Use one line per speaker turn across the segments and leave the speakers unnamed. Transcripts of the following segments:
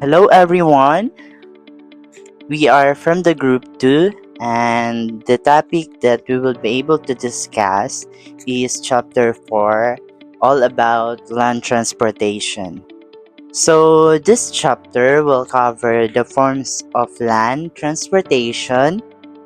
Hello everyone, we are from the group 2 and the topic that we will be able to discuss is chapter 4, all about land transportation. So this chapter will cover the forms of land transportation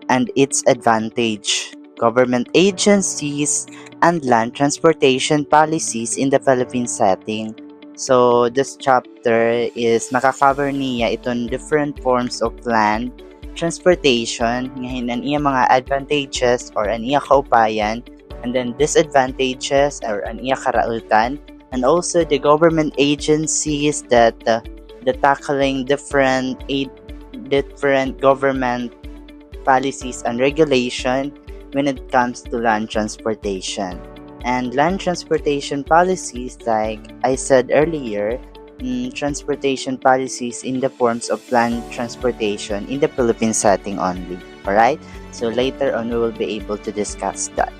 and its advantage, government agencies, and land transportation policies in the Philippine setting. So this chapter is makakover niya itong different forms of land transportation, ngayon ang iya mga advantages or ang iya kaupayan, and then disadvantages or ang iya karautan, and also the government agencies that tackling different government policies and regulation when it comes to land transportation. And land transportation policies, like I said earlier, transportation policies in the forms of land transportation in the Philippine setting only. Alright? So later on we will be able to discuss that.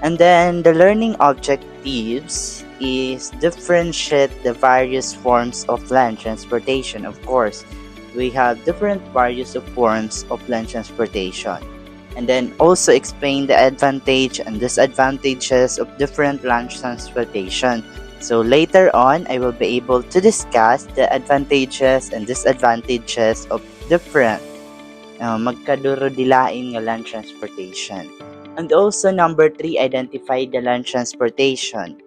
And then the learning objectives is differentiate the various forms of land transportation. Of course, we have different various of forms of land transportation. And then also explain the advantage and disadvantages of different land transportation. So later on, I will be able to discuss the advantages and disadvantages of different magkaduro-dilain nga land transportation. And also number 3, identify the land transportation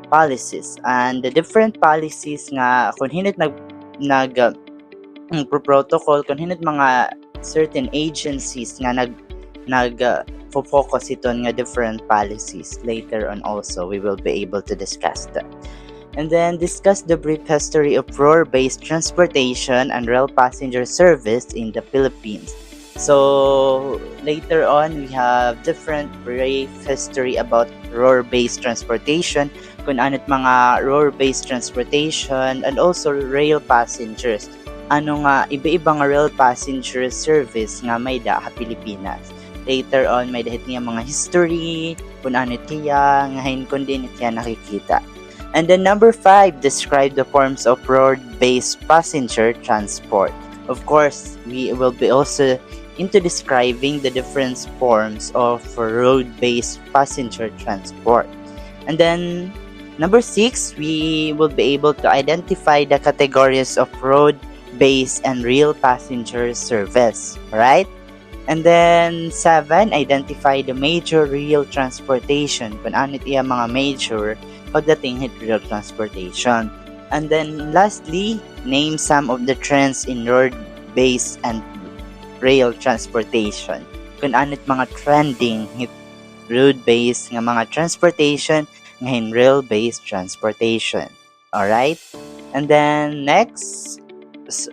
policies and the different policies nga kung hinit protocol, kung hinit mga certain agencies nga focus ito nga different policies. Later on also, we will be able to discuss that. And then discuss the brief history of road-based transportation and rail passenger service in the Philippines. So later on, we have different brief history about road-based transportation, kung ano't mga road-based transportation and also rail passengers. Ano nga iba-iba nga rail passenger service nga may sa Pilipinas. Later on, may dahit niya mga history, kung ano tiya, ngayon kung din tiya nakikita. And then number 5, describe the forms of road-based passenger transport. Of course, we will be also into describing the different forms of road-based passenger transport. And then number 6, we will be able to identify the categories of road-based and rail passenger service. Right? And then 7, identify the major rail transportation. Kung ano iya mga major pagdating hit rail transportation. And then lastly, name some of the trends in road-based and rail transportation. Kung ano mga trending hit road-based nga mga transportation ngayon rail-based transportation. Alright? And then next,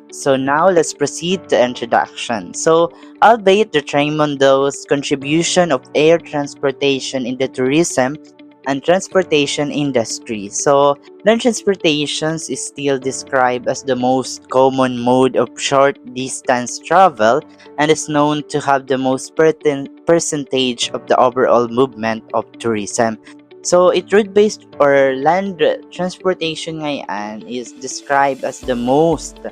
so now let's proceed to introduction. So, albeit the Raimondo's contribution of air transportation in the tourism and transportation industry. So, land transportations is still described as the most common mode of short distance travel and is known to have the most percentage of the overall movement of tourism. So, road-based or land transportation ngayon is described as the most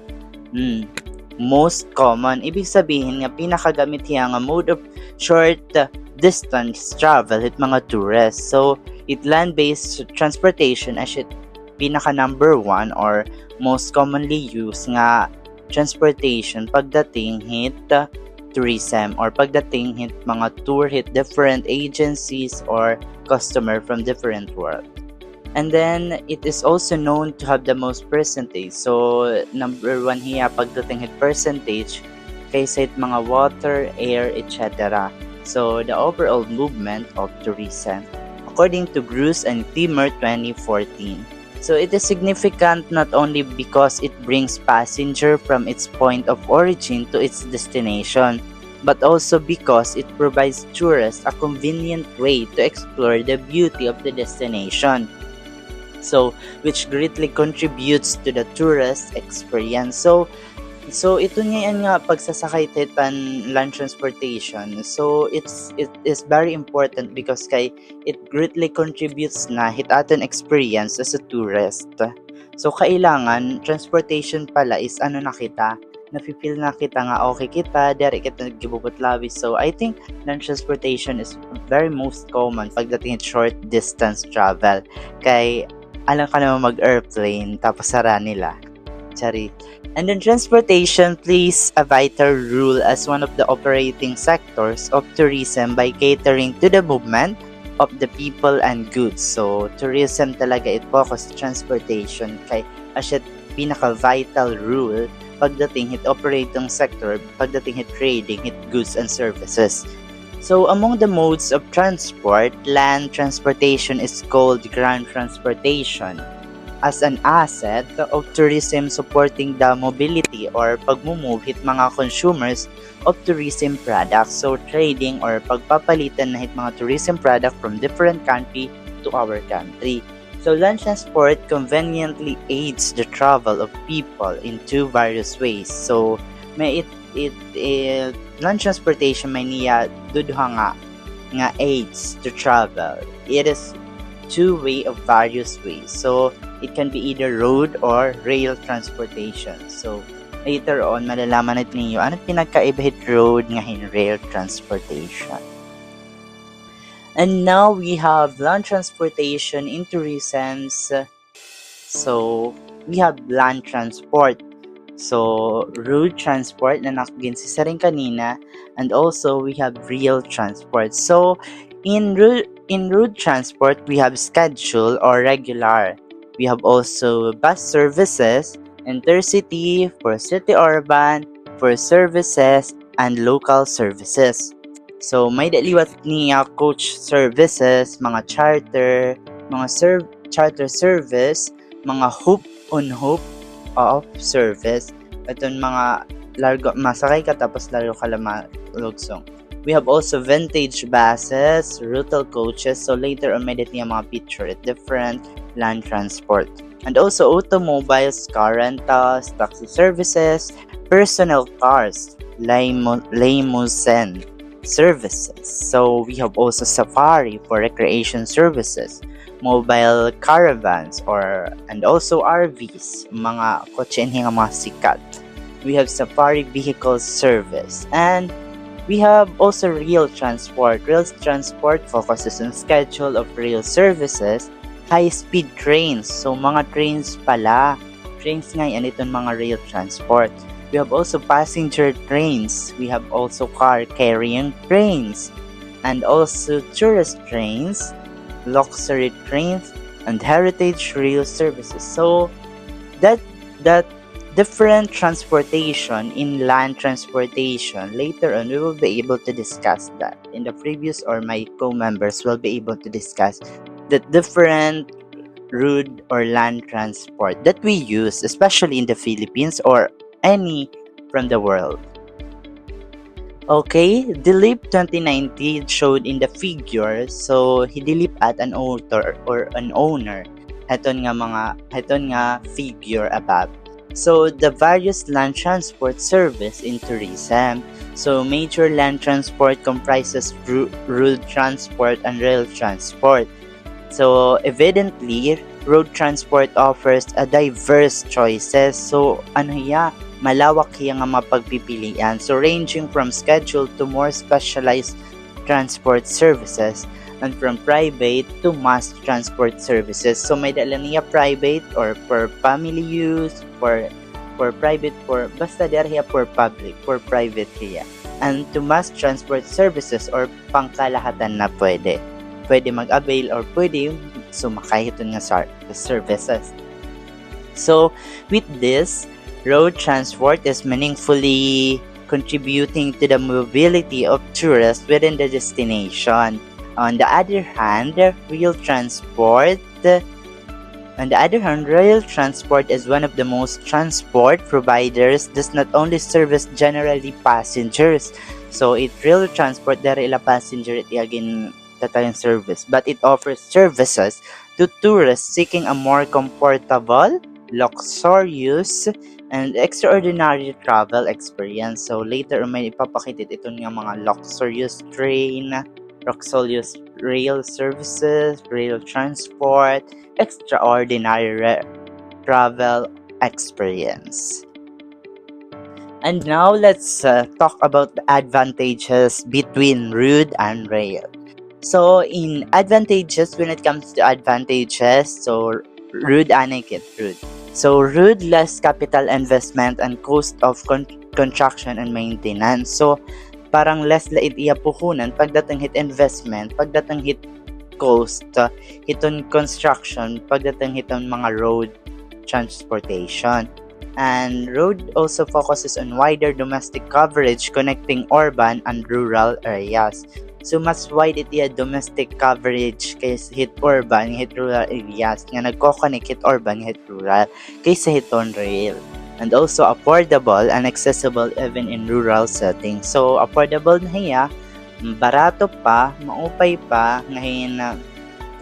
common. Ibig sabihin nga pinakagamit niya nga mode of short distance travel at mga tourists. So, land-based transportation as it pinaka number 1 or most commonly used nga transportation pagdating hit tourism or pagdating hit mga tour hit different agencies or customer from different world. And then it is also known to have the most percentage. So number 1 here pagdating hit percentage kaysa hit mga water, air, etc. So the overall movement of tourism according to Bruce and Timmer 2014. So it is significant not only because it brings passenger from its point of origin to its destination, but also because it provides tourists a convenient way to explore the beauty of the destination. So, which greatly contributes to the tourist experience. So, So ito nga pagsasakay titan land transportation. So it is very important because kay it greatly contributes na hit aton experience as a tourist. So kailangan transportation pala is ano na kita, nafe-feel na kita nga okay kita, dere kita nagibubot labis. So I think land transportation is very most common pagdating short distance travel. Kay alam ka naman mag-airplane tapos sara nila. Chari. And then transportation plays a vital role as one of the operating sectors of tourism by catering to the movement of the people and goods. So, tourism talaga it focus transportation kay as pinaka-vital rule pagdating hit operating sector, pagdating hit trading, hit goods and services. So, among the modes of transport, land transportation is called ground transportation as an asset of tourism supporting the mobility or pagmumove hit mga consumers of tourism products. So, trading or pagpapalitan na hit mga tourism product from different country to our country. So, land transport conveniently aids the travel of people in two various ways. So, may land transportation may niya dudha nga aids to travel. It is two way of various ways. So, it can be either road or rail transportation. So, later on, malalaman natin ninyo ano pinagkaiba hit road ngayon rail transportation. And now, we have land transportation in tourism. So, we have land transport. So, road transport na nakagin-sisa rin kanina. And also, we have rail transport. So, in road transport, we have schedule or regular. We have also bus services, intercity, for city urban, for services, and local services. So, may daliwat niya coach services, mga charter, mga charter service, mga hoop on hoop of service. Itong mga largo, masakay ka tapos largo ka lang malugsong. We have also vintage buses, rutal coaches. So later on, may niya mga picture at different land transport. And also automobiles, car rentals, taxi services, personal cars, limousine services. So we have also safari for recreation services, mobile caravans, and also RVs, mga kotse nga mga sikat. We have safari vehicle service, and we have also rail transport. Rail transport focuses on schedule of rail services, high-speed trains. So, mga trains pala. Trains nga yan itong mga rail transport. We have also passenger trains. We have also car-carrying trains. And also tourist trains, luxury trains, and heritage rail services. So, that different transportation in land transportation, later on we will be able to discuss that. In the previous, or my co-members will be able to discuss the different road or land transport that we use, especially in the Philippines or any from the world. Okay, Dilip 2019 showed in the figure. So, Dilip at an author or an owner. Heton nga figure above. So, the various land transport service in tourism. So, major land transport comprises road transport and rail transport. So, evidently, road transport offers a diverse choices. So, malawak nga mapagpipilian. So, ranging from scheduled to more specialized transport services, and from private to mass transport services. So, may dala niya private or for family use, for private, for basta deriya for public, for private hiya. And to mass transport services or pangkalahatan na pwede mag-avail or pwede sumakay ito nga services. So, with this, road transport is meaningfully contributing to the mobility of tourists within the destination. On the other hand, rail transport is one of the most transport providers, does not only service generally passengers. So, rail transport dari ila passenger it again tatayang service, but it offers services to tourists seeking a more comfortable, luxurious, and extraordinary travel experience. So later may ipapakita ito nga mga luxurious train, luxurious rail services, rail transport, extraordinary travel experience. And now let's talk about the advantages between road and rail. So in advantages, when it comes to advantages, so road anakit road. So road less capital investment and cost of construction and maintenance. So parang less lait iya puhunan pagdating hit investment, pagdating hit cost, hiton construction, pagdating hiton mga road transportation. And road also focuses on wider domestic coverage connecting urban and rural areas. So mas wide iti domestic coverage kaysa hit urban, hit rural areas nga nagko-connect hit urban, hit rural kaysa hiton rail. And also affordable and accessible even in rural settings. So affordable na hiya, barato pa, maupay pa, ngayon na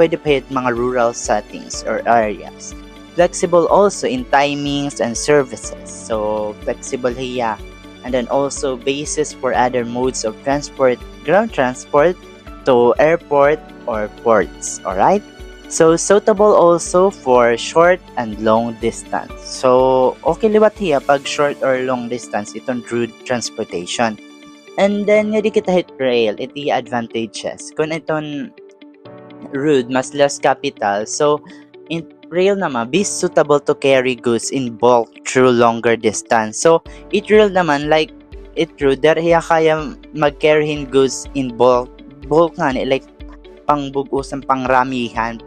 pwede pa hit mga rural settings or areas. Flexible also in timings and services. So flexible hiya. And then also basis for other modes of transport, ground transport to airport or ports. Alright? So suitable also for short and long distance. So okay liwat hiya pag short or long distance itong road transportation. And then nga di kita hit rail, iti advantages. Kung itong road mas less capital, so in rail naman, be suitable to carry goods in bulk through longer distance. So, it rail naman, like, it road, dahil kaya mag-carryhin goods in bulk. Bulk nga, like, pangbugusan, pangramihan,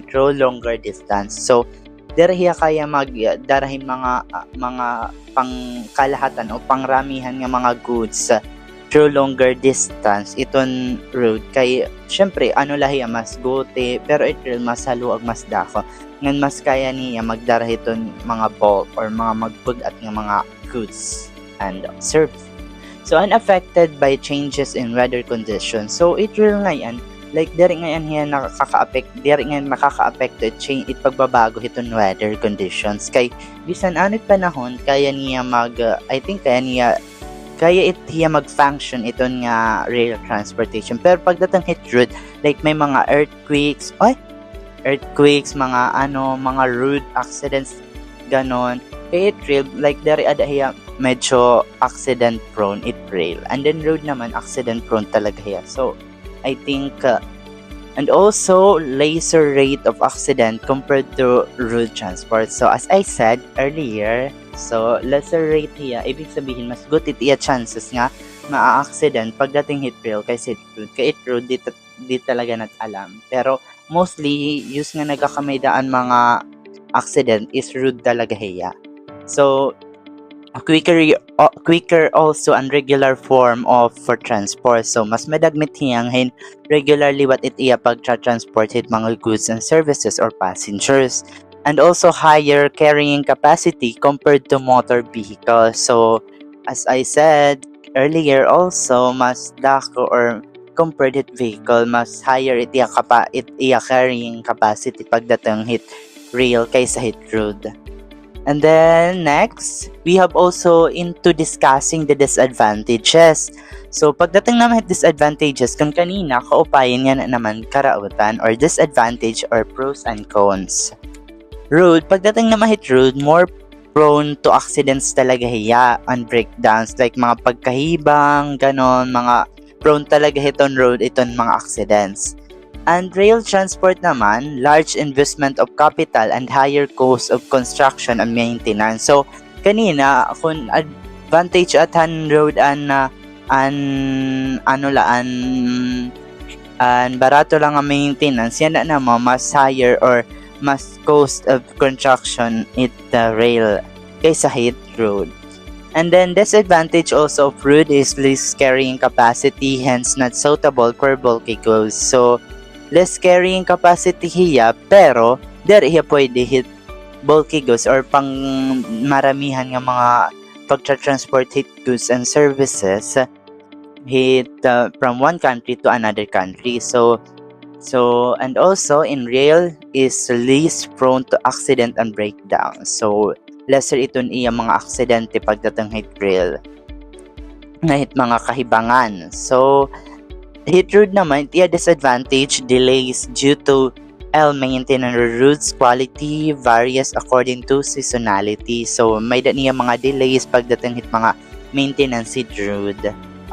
through longer distance. So, dahil kaya magdarahin mga pangkalahatan o pangramihan ng mga goods through longer distance iton road kay syempre ano lahi mas gote pero it mas haluag mas dako ngan mas kaya niya magdara iton mga bulk or mga magbugat ng mga goods and service. So unaffected by changes in weather conditions. So it will ngayon like diri ngayon hiya makaka-affect change it pagbabago iton weather conditions kay bisan anit panahon kaya niya I think kaya hiya mag-function iton nga rail transportation. Pero pagdating hit road, like may mga earthquakes, mga road accidents, ganon. Kaya it rail, like dari ada hiya medyo accident prone it rail. And then road naman, accident prone talaga hiya. So, I think, and also lesser rate of accident compared to road transport. So, as I said earlier, so lesser rate hiya, ibig sabihin mas good itiya chances nga maa-accident pagdating hit rail kaysa hit road. Kaya hit road di talaga nat alam. Pero mostly use nga nagkakamaydaan mga accident is road talaga hiya. So quicker also and regular form of for transport. So mas madagmit hiyang regularly what it iya pag transport hit mga goods and services or passengers. And also higher carrying capacity compared to motor vehicles. So, as I said earlier also, mas dako or compared hit vehicle, mas higher it iya carrying capacity pagdating hit rail kaysa hit road. And then next, we have also into discussing the disadvantages. So, pagdating naman hit disadvantages, kung kanina, kaupayan nga naman karautan or disadvantage or pros and cons. Road, pagdating na mahit road, more prone to accidents talaga hiya and breakdowns like mga pagkahibang, ganon, mga prone talaga hiton road, iton mga accidents. And rail transport naman, large investment of capital and higher cost of construction and maintenance. So, kanina, kung advantage atan road and barato lang ang maintenance, yan na naman mas higher or mas cost of construction it rail kaysa hit road. And then disadvantage also of road is less carrying capacity, hence not suitable for bulky goods. So less carrying capacity hiya pero there hiya pwede hit bulky goods or pang maramihan nga mga pagtra-transport hit goods and services hit from one country to another country. So and also in rail is least prone to accident and breakdown. So lesser iton iya mga aksidente pagdatong heat rail ngahit mga kahibangan. So heat road naman iya disadvantage delays due to maintenance roads quality varies according to seasonality. So may niya mga delays pagdating hit mga maintenance heat road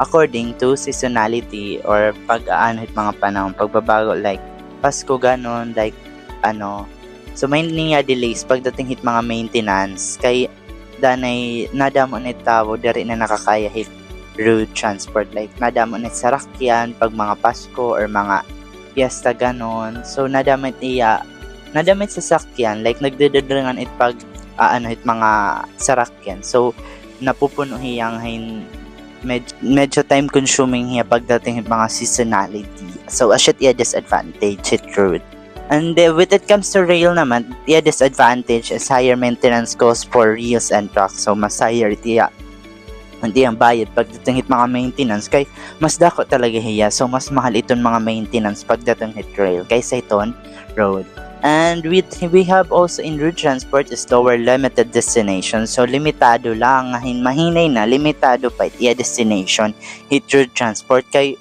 according to seasonality or pag-aano hit mga panahon pagbabago like Pasko ganon like ano. So may niya delays pagdating hit mga maintenance kay danay nadamo ni tao dari na nakakaya hit road transport like nadamo ni sarakyan pag mga Pasko or mga piyesta ganon. So nadamit sa sakyan like nagdededrengan it pag hit mga sarakyan. So napupuno hiyang medyo time consuming hiya pagdating hit mga seasonality. So asyat iya disadvantage hit road. And with it comes to rail naman, iya disadvantage is higher maintenance cost for rails and trucks. So mas higher iya hindi ang bayad pagdating hit mga maintenance kay mas dako talaga hiya. So mas mahal iton mga maintenance pagdating hit rail kaysa iton road. And we have also in road transport is lower limited destination. So limitado lang mahinay na limitado pa iya destination hit road transport kay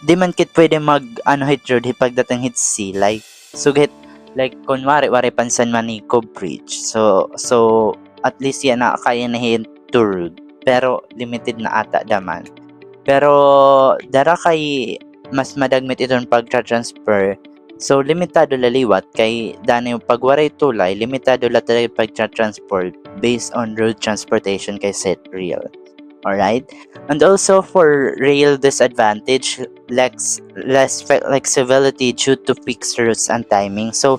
di man kit pwede mag hit road hit pagdating hit sea like so hit like kunwari pansan Manico Bridge. So at least yan na kaya na hit to road. Pero limited na ata daman. Pero dara kay mas madagmit iton pagtra-transfer. So limitado laliwat kay dani yung pagwaray tulay, limitado la talaga pagtra-transport based on road transportation kay set rail. Alright? And also for rail disadvantage, less flexibility due to fixed routes and timing. So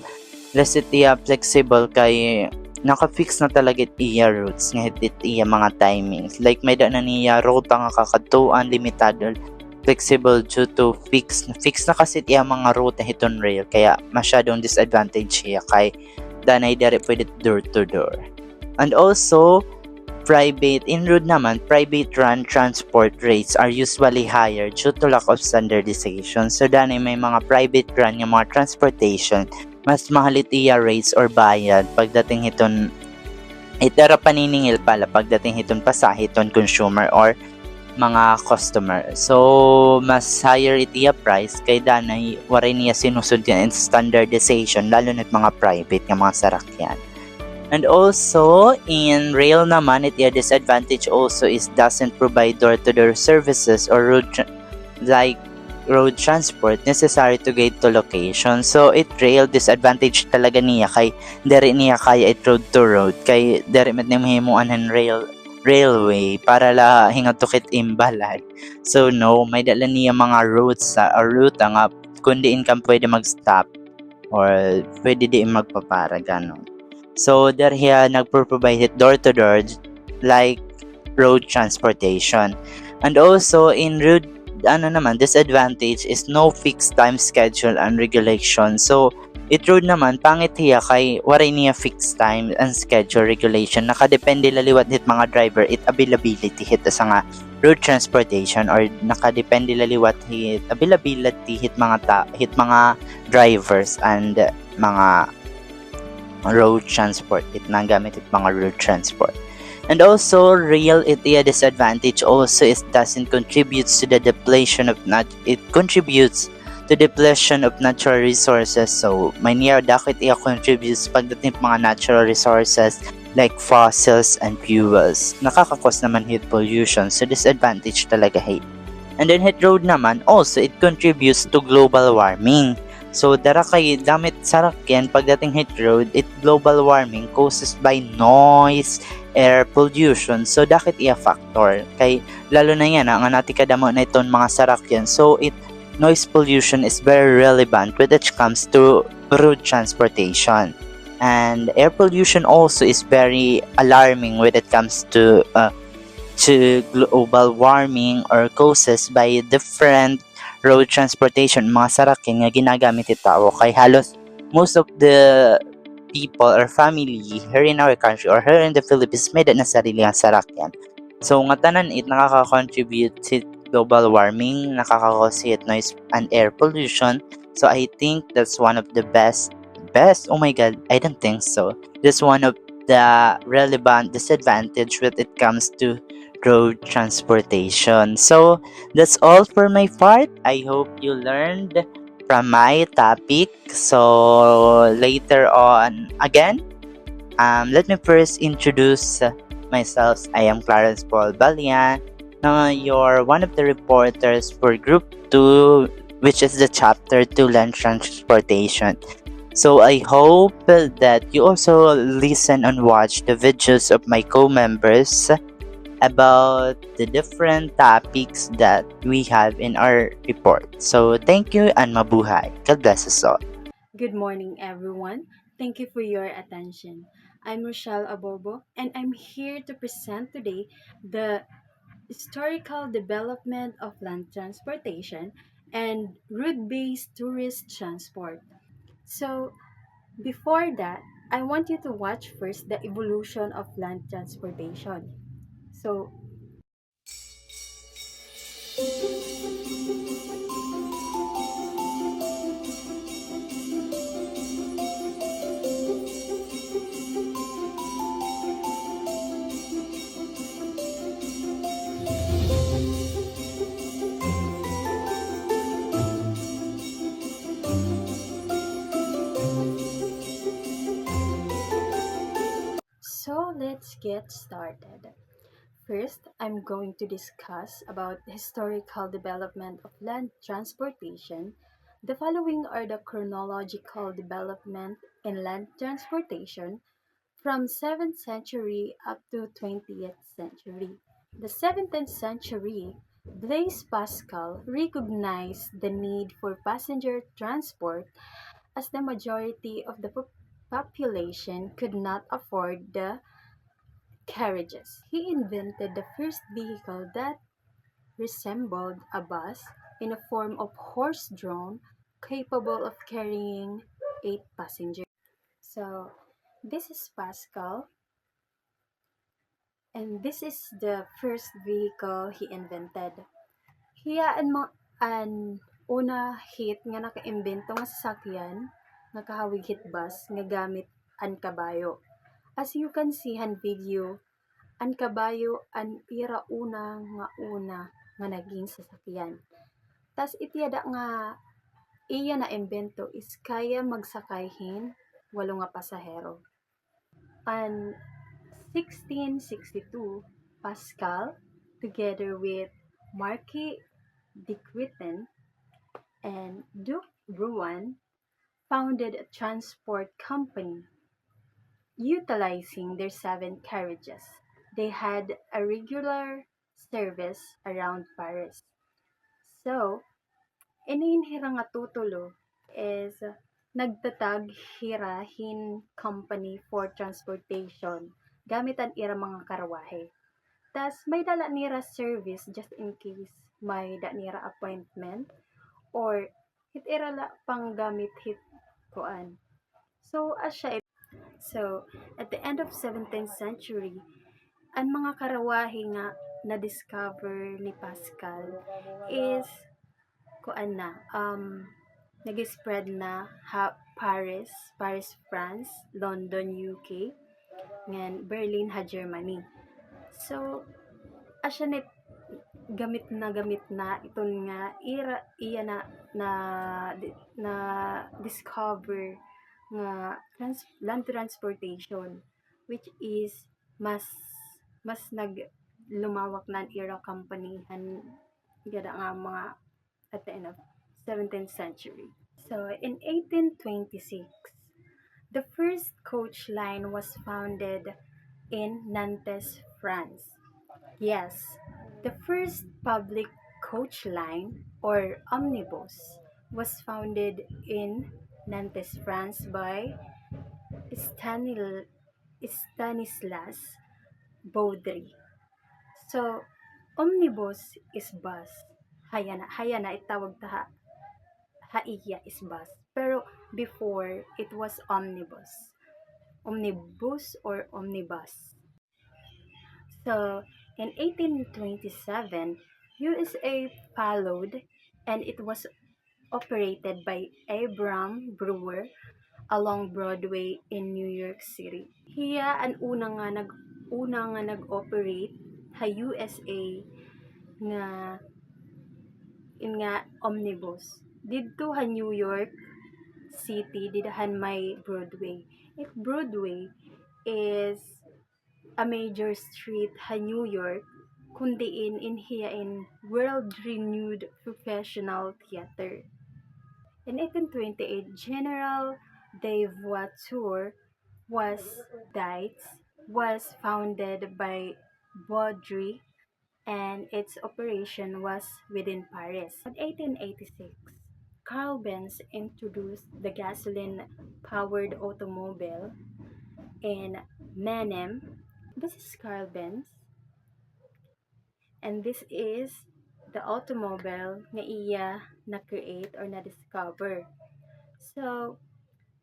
less it flexible kay naka-fix na talaga iya routes nga hit iya mga timings like may da na niya route nga kakatuan limitado flexible due to fix na kasi iya mga route hiton rail kaya masyadong disadvantage siya kay danay dere pwede door to door. And also private run transport rates are usually higher due to lack of standardization. So danay may mga private run nga mga transportation mas mahalit iya rates or bayad pagdating hiton itara paniningil pala pagdating hiton pasahiton consumer or mga customer. So mas higher itiya price kay danay waray niya sinusud yan standardization lalo na't mga private nga mga sarakyan. And also in rail naman itiya disadvantage also is doesn't provide door-to-door services or road transport necessary to get to location. So it rail disadvantage talaga niya kay dere niya kaya it road to road kay dere met ni mahimuan ng railway para la hingatukit imbalag. So no may dala niya mga routes or route nga kundi income pwede mag-stop or pwede di magpapara ganon. So dere hiya nagpro-provide it door to door like road transportation. And also in road disadvantage is no fixed time schedule and regulation. So it road naman pangit hiya kay waray niya fixed time and schedule regulation nakadepende laliwat hit mga driver it availability hit sa nga road transportation or nakadepende laliwat hit availability hit mga drivers and mga road transport hit nagamit hit mga road transport. And also rail itiya disadvantage also is doesn't contributes to the depletion of natural resources. So may niya dakit iya contributes pagdating mga natural resources like fossils and fuels. Nakakakos naman hit pollution so disadvantage talaga hit. And then hit road naman also it contributes to global warming. So dara kay damit sarakyan pagdating hit road it global warming causes by noise air pollution. So dakit iya factor kay lalo na yan nga nati kadamo na iton mga sarakyan. So noise pollution is very relevant when it comes to road transportation. And air pollution also is very alarming when it comes to global warming or causes by different road transportation mga sarakyan nga ginagamit itaw kay halos most of the people or family here in our country or here in the Philippines may na sarili ang sarakyan. So nga tanan it nakaka-contribute to global warming, nakaka-cause noise and air pollution. So I think that's one of the best oh my god, I don't think so. That's one of the relevant disadvantage when it comes to road transportation. So that's all for my part. I hope you learned from my topic. So later on, again, let me first introduce myself. I am Clarence Paul Ballan. You're one of the reporters for Group 2, which is the Chapter 2 Land Transportation. So I hope that you also listen and watch the videos of my co-members about the different topics that we have in our report. So thank you and mabuhay. God bless us all.
Good morning, everyone. Thank you for your attention. I'm Rochelle ABOBO, and I'm here to present today the historical development of land transportation and route-based tourist transport. So, before that, I want you to watch first the evolution of land transportation. So, let's get started. First, I'm going to discuss about the historical development of land transportation. The following are the chronological development in land transportation from 7th century up to 20th century. The 17th century, Blaise Pascal recognized the need for passenger transport as the majority of the population could not afford the carriages. He invented the first vehicle that resembled a bus in a form of horse-drawn, capable of carrying 8 passengers. So, this is Pascal, and this is the first vehicle he invented. Hiyaan mo an una hit nga nakaimbento nga sasakyan nga kahawig hit bus nga gamit an kabayo. As you can see han video, an kabayo an ira una nga naging sasakyan. Tas itiyada nga iya na imbento is kaya magsakayhin 8 nga pasahero. An 1662, Pascal, together with Marquis de Coutances and Duke Rouen, founded a transport company utilizing their 7 carriages. They had a regular service around Paris. So, ininhira nga tutulo is nagtatag hirahin company for transportation gamit ang ira mga karwahe. Tas may dala nira service just in case may da nira appointment or hit ira la pang gamit hit kuan. So so at the end of 17th century, ang mga karawahe nga na-discover ni Pascal is kuan na nag-spread na Paris, France, London, UK, ngan Berlin Germany. So asya net gamit na iton nga iya na discover nga land transportation, which is mas lumawak na ang era company han gada nga mga at the end of 17th century. So in 1826, the first coach line was founded in Nantes, France. Yes, the first public coach line or omnibus was founded in Nantes, France by Stanislas Baudry. So, omnibus is bus. Hayana itawag ta haiya is bus. Pero before, it was omnibus. Omnibus or omnibus. So, in 1827, USA followed and it was operated by Abram Brewer, along Broadway in New York City. Hiya ang una nga nag-operate sa USA nga omnibus. Didto sa New York City didahan may Broadway. If Broadway is a major street sa New York, kundi in world-renowned professional theater. In 1828, General Devature was Dites was founded by Baudry and its operation was within Paris. In 1886, Carl Benz introduced the gasoline-powered automobile in Menem. This is Carl Benz, and this is the automobile nga iya na-create or na-discover. So,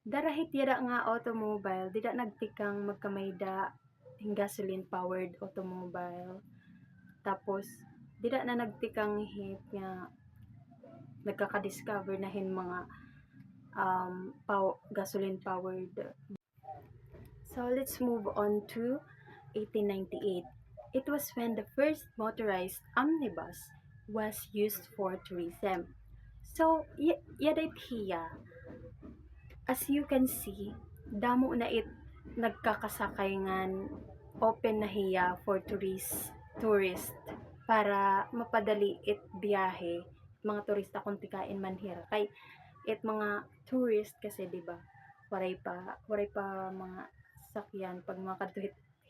darahit yada nga automobile, dida nagtikang magkamayda yung gasoline-powered automobile. Tapos, dida na nagtikang hit nga nagkaka-discover na hin mga gasoline-powered. So, let's move on to 1898. It was when the first motorized omnibus was used for tourism. So, yada hiya. As you can see, damo na nagkakasakay ngan open na hiya for tourist para mapadali it biyahe mga turista kung tikain man hira kay it mga tourist kasi di ba waray pa mga sakyan pag mga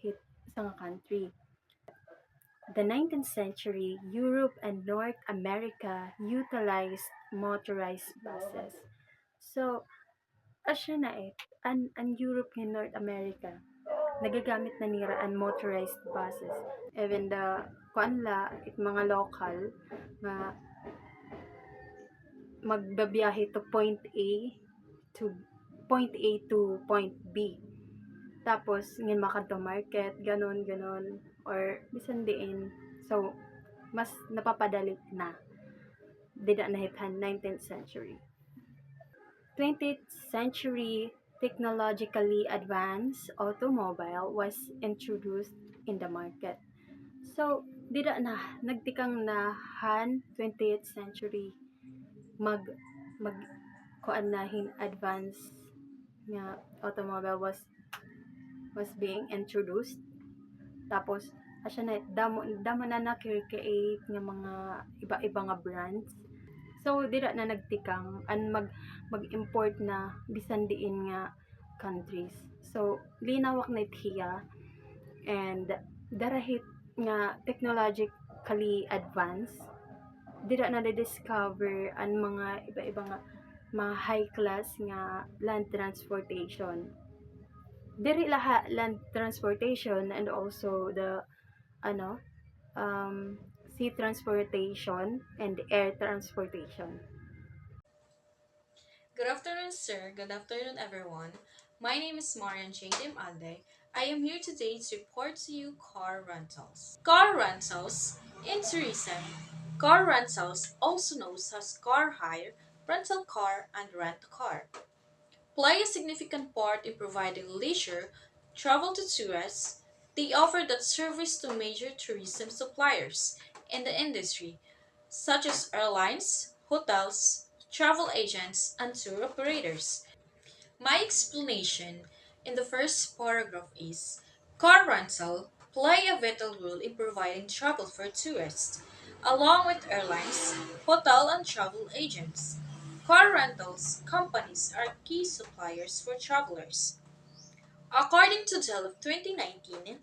hit sa nga country. The 19th century, Europe and North America utilized motorized buses. So, asya na ang Europe and North America nagagamit na nira ang motorized buses. Even the mga local nga magbabiyahe to point A to point B. Tapos ngin makadto market, ganon or bisan diin. So mas napapadali na. Dida na hithan 19th century. 20th century technologically advanced automobile was introduced in the market. So, dida na nagtikang na 20th century mag kuan na hin advanced nga automobile was being introduced. Tapos asya na damo na na-create nga mga iba-iba nga brands. So dira na nagtikang mag-import na bisan diin nga countries. So linawak na hiya and darahit nga technologically advanced. Dira na discover ang mga iba-iba nga mga high class nga land transportation. Diri laha land transportation and also the sea transportation and air transportation.
Good afternoon, sir. Good afternoon, everyone. My name is Marianne Jade Alde. I am here today to report to you car rentals. Car rentals in tourism. Car rentals, also known as car hire, rental car, and rent a car, play a significant part in providing leisure travel to tourists. They offer that service to major tourism suppliers in the industry, such as airlines, hotels, travel agents, and tour operators. My explanation in the first paragraph is car rental play a vital role in providing travel for tourists, along with airlines, hotel and travel agents. Car rentals companies are key suppliers for travelers. According to Dala of 2019,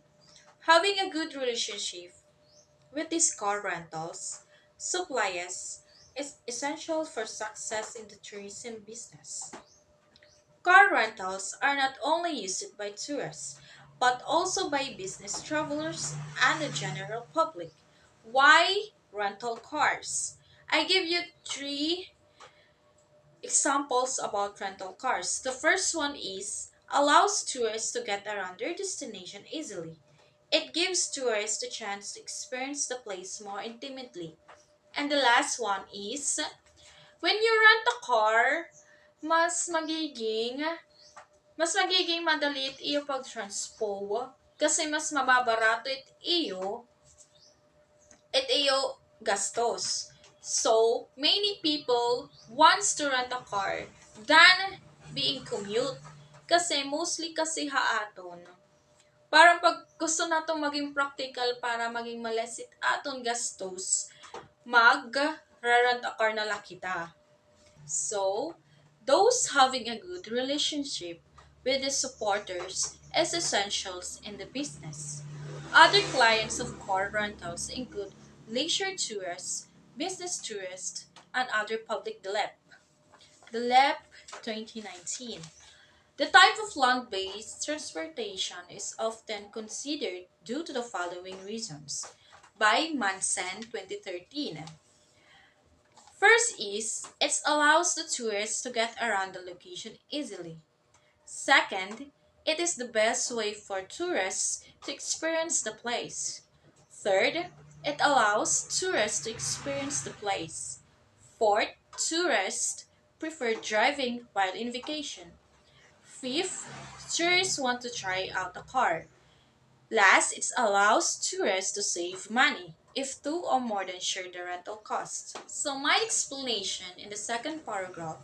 having a good relationship with these car rentals suppliers is essential for success in the tourism business. Car rentals are not only used by tourists, but also by business travelers and the general public. Why rental cars? I give you three examples about rental cars. The first one is allows tourists to get around their destination easily. It gives tourists the chance to experience the place more intimately. And the last one is when you rent a car, mas magiging mas magiging madali it iyo pag-transpo kasi mas mababarato it iyo gastos. So, many people wants to rent a car than being commute. Kasi mostly kasi haaton. Parang pag gusto natong maging practical para maging malesit aton gastos, mag-rent a car na lang kita. So, those having a good relationship with the supporters is essentials in the business. Other clients of car rentals include leisure tourists, business tourists, and other public The LEP 2019. The type of land-based transportation is often considered due to the following reasons. By Manson 2013. First is, it allows the tourists to get around the location easily. Second, it is the best way for tourists to experience the place. Third, it allows tourists to experience the place. Fourth, tourists prefer driving while in vacation. Fifth, tourists want to try out a car. Last, it allows tourists to save money if two or more than share the rental cost. So my explanation in the second paragraph,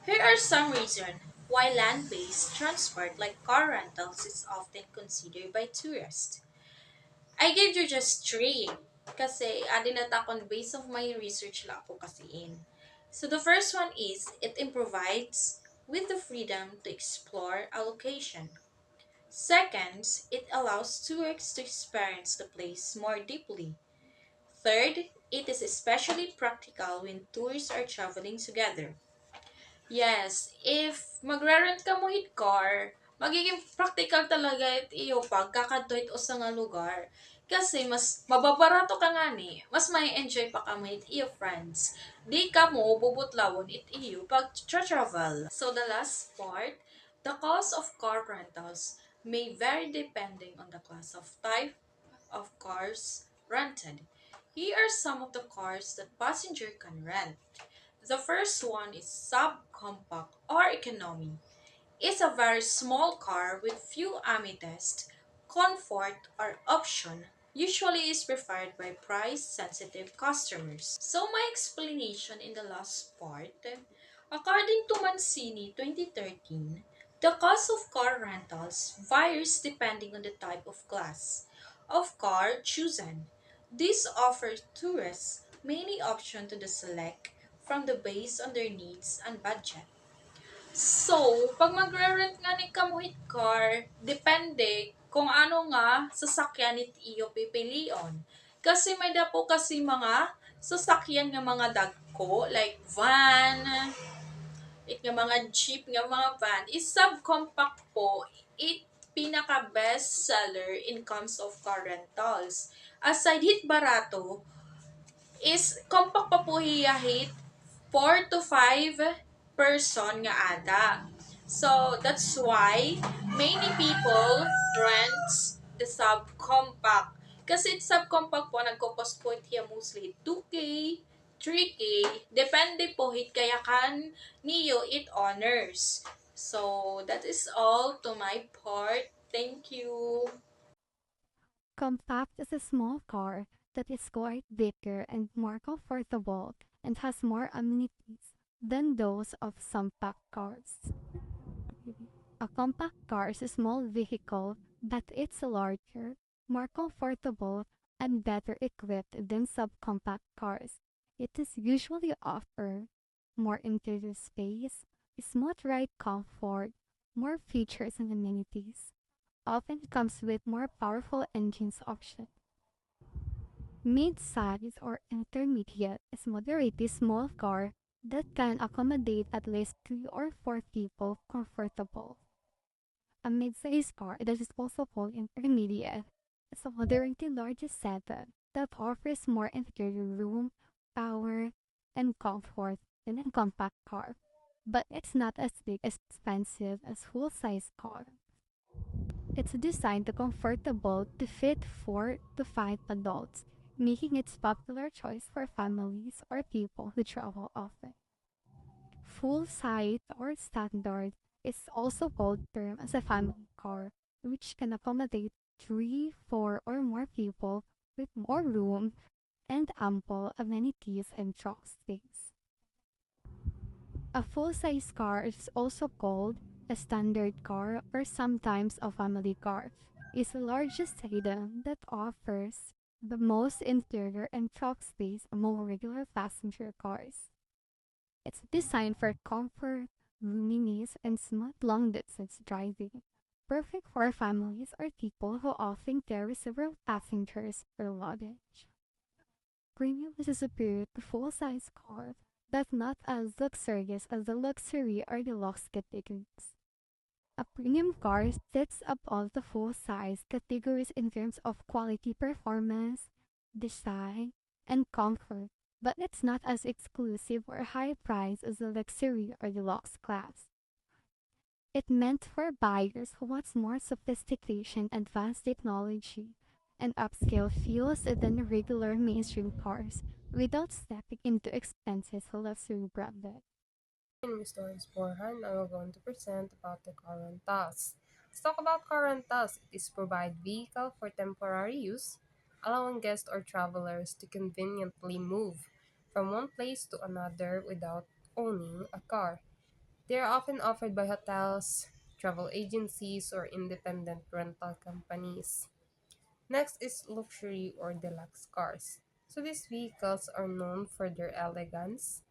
here are some reasons why land-based transport like car rentals is often considered by tourists. I gave you just three kasi adin na takon based of my research la ako kasiin. So the first one is it provides with the freedom to explore a location. Second, it allows tourists to experience the place more deeply. Third, it is especially practical when tourists are traveling together. Yes, if magre-rent ka mo hit car, magiging practical talaga it iyo pagkakadtoit o sa nga lugar. Kasi mas mababarato ka nga ni, mas may enjoy pa ka mo it iyo friends. Di ka mo bubutlawon it iyo pag travel. So the last part, the cost of car rentals may vary depending on the class of type of cars rented. Here are some of the cars that passenger can rent. The first one is subcompact or economy. It's a very small car with few amenities, comfort, or option. Usually is preferred by price-sensitive customers. So my explanation in the last part, according to Mancini 2013, the cost of car rentals varies depending on the type of class of car chosen. This offers tourists many options to select from the based on their needs and budget. So, pag magre-rent nga ni kamuhit car, depende kung ano nga sasakyan it iyo pipilion. Kasi may dapo kasi mga sasakyan nga mga dagko, like van, nga mga jeep, nga mga van, is subcompact po, it pinaka best seller in terms of car rentals. Aside hit barato, is compact pa po hiyahit 4 to 5 person nga ada. So, that's why many people rents the subcompact. Kasi subcompact po, nagkukos po hiya mostly 2K, 3K, depende po hit kaya kan niyo it honors. So, that is all to my part. Thank you.
Compact is a small car that is quite bigger and more comfortable and has more amenities than those of some packed cars. A compact car is a small vehicle, but it's larger, more comfortable, and better equipped than subcompact cars. It is usually offer more interior space, smooth ride comfort, more features and amenities. Often comes with more powerful engines option. Mid-size or intermediate is moderately small car that can accommodate at least 3 or 4 people comfortable. A mid-size car that is also called intermediate is a moderately larger sedan that offers more interior room, power, and comfort than a compact car, but it's not as big as expensive as full-size car. It's designed to comfortable to fit 4 to 5 adults, making it a popular choice for families or people who travel often. Full size or standard is also called term as a family car, which can accommodate three, four, or more people with more room and ample amenities and truck space. A full-size car is also called a standard car or sometimes a family car. Is the largest sedan that offers the most interior and trunk space among regular passenger cars. It's designed for comfort, roominess, and smooth long-distance driving. Perfect for families or people who often carry several passengers or luggage. Premium is superior to full-size cars, but not as luxurious as the luxury or deluxe categories. A premium car sits above the full-size categories in terms of quality performance, design, and comfort, but it's not as exclusive or high priced as the luxury or deluxe class. It meant for buyers who want more sophistication, advanced technology, and upscale feels than regular mainstream cars without stepping into expensive luxury branded.
My name is Doreenz Borja, and I will going to present about the car rentals. Let's talk about car rentals. It is provide vehicle for temporary use, allowing guests or travelers to conveniently move from one place to another without owning a car. They are often offered by hotels, travel agencies, or independent rental companies. Next is luxury or deluxe cars. So these vehicles are known for their elegance,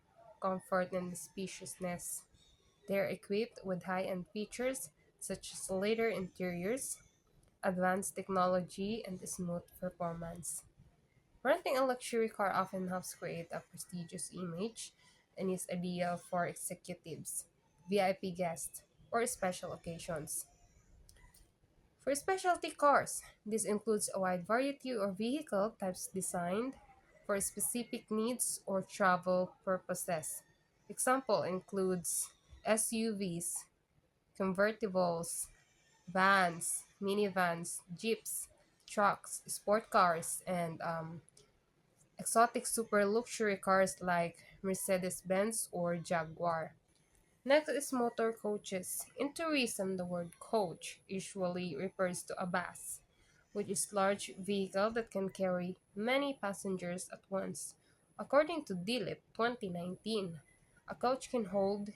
comfort, and spaciousness. They are equipped with high-end features such as leather interiors, advanced technology, and smooth performance. Renting a luxury car often helps create a prestigious image and is ideal for executives, VIP guests, or special occasions. For specialty cars, this includes a wide variety of vehicle types designed for specific needs or travel purposes. Example includes SUVs, convertibles, vans, minivans, jeeps, trucks, sport cars, and exotic super luxury cars like Mercedes-Benz or Jaguar. Next is motor coaches. In tourism, the word coach usually refers to a bus, which is large vehicle that can carry many passengers at once. According to DILIP 2019, a coach can hold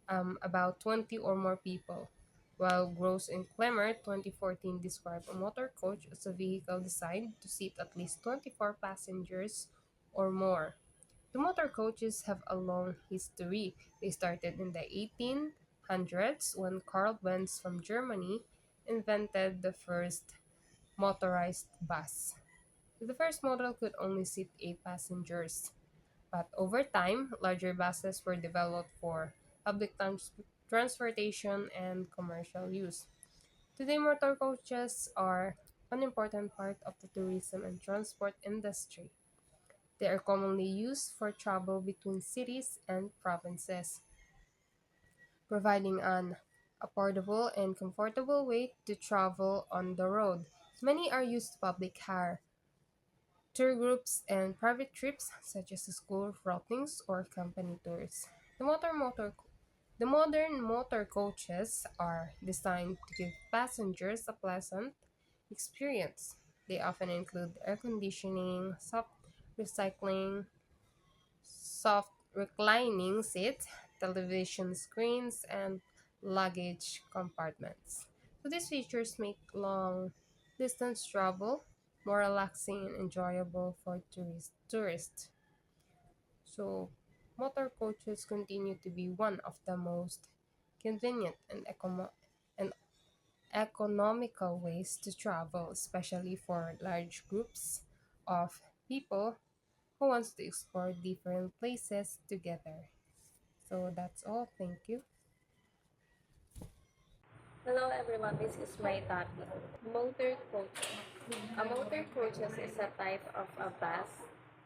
about 20 or more people, while Gross and Clemmer 2014 described a motor coach as a vehicle designed to seat at least 24 passengers or more. The motor coaches have a long history. They started in the 1800s when Karl Benz from Germany invented the first motorized bus. The first model could only seat 8 passengers, but over time, larger buses were developed for public transportation and commercial use. Today, motor coaches are an important part of the tourism and transport industry. They are commonly used for travel between cities and provinces, providing an affordable and comfortable way to travel on the road. Many are used to public hire, tour groups, and private trips such as school outings or company tours. The the modern motor coaches are designed to give passengers a pleasant experience. They often include air conditioning, recycling, soft reclining seats, television screens, and luggage compartments. So these features make long distance travel more relaxing and enjoyable for tourists. So motor coaches continue to be one of the most convenient and economical ways to travel, especially for large groups of people who wants to explore different places together. So that's all. Thank you.
Hello everyone, this is my topic. Motor coach. A motor coaches is a type of a bus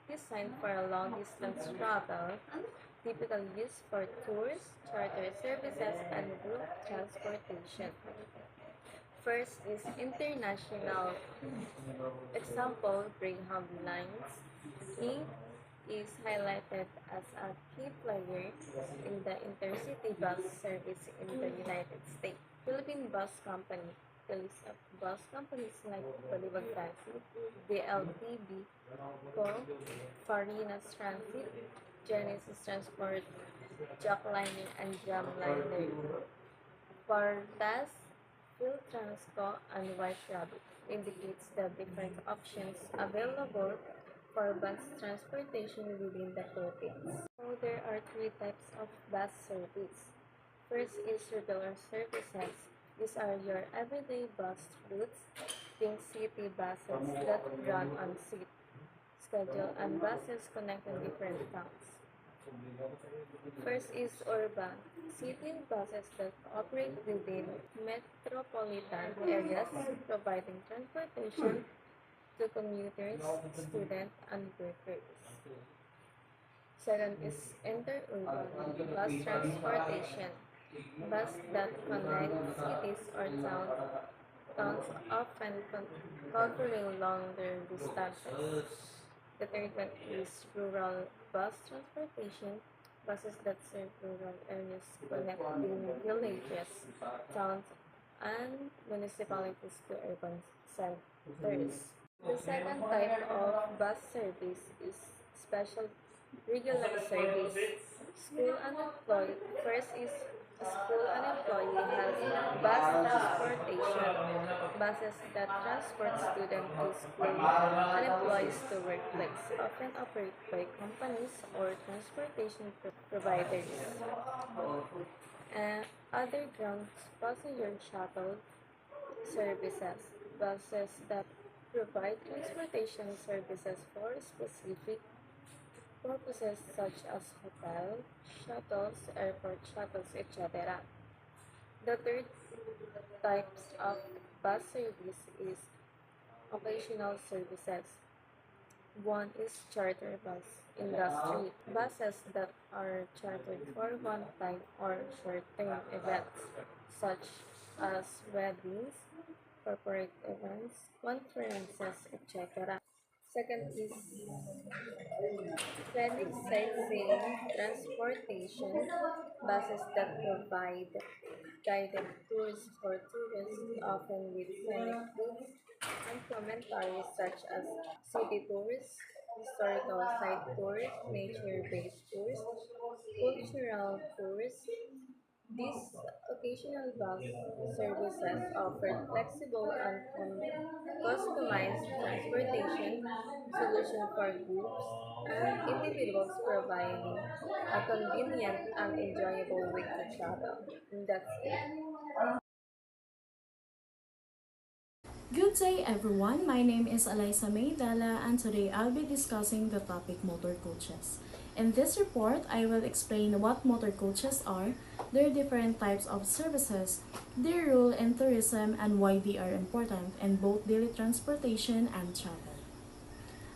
designed for a long distance travel, typically used for tours, charter services, and group transportation. First is international example Greyhound Lines Inc., is highlighted as a key player in the intercity bus service in the United States. Philippine Bus Company, the list of bus companies like Balibag Taxi, DLTB, Co, Farinas Transit, Genesis Transport, Jackliner, and Jamliner. Partas, Philtransco, and White Rabbit indicates the different options available for bus transportation within the Philippines. So there are three types of bus service. First is regular services. These are your everyday bus routes, think city buses that run on seat schedule and buses connecting different towns. First is urban. City buses that operate within metropolitan areas, providing transportation to commuters, students, and workers. Second is interurban bus transportation. Bus that connect cities or towns often covering longer distances. The third one is rural bus transportation. Buses that serve rural areas connecting villages, towns, and municipalities to urban centers. The second type of bus service is special regular service. School unemployed. First is a school unemployee has bus transportation. Buses that transport students to school and employees to workplace often operate by companies or transportation providers. And other ground passenger shuttle services. Buses that provide transportation services for specific purposes such as hotel, shuttles, airport shuttles, etc. The third types of bus service is occasional services. One is charter bus industry, buses that are chartered for one-time or short-term events such as weddings, corporate events, conferences, etc. Second is scenic sightseeing transportation, buses that provide guided tours for tourists, often with scenic routes and commentaries such as city tours, historical site tours, nature-based tours, cultural tours. These occasional bus services offer flexible and customized transportation solution for groups and individuals, providing a convenient and enjoyable way to travel. And that's it.
Good day everyone, my name is Alyssa Dala and today I'll be discussing the topic motor coaches. In this report, I will explain what motor coaches are, their different types of services, their role in tourism and why they are important in both daily transportation and travel.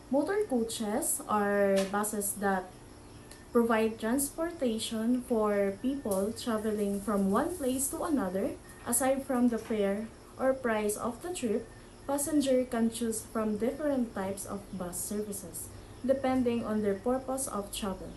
Motor coaches are buses that provide transportation for people traveling from one place to another. Aside from the fare or price of the trip, passenger can choose from different types of bus services depending on their purpose of travel.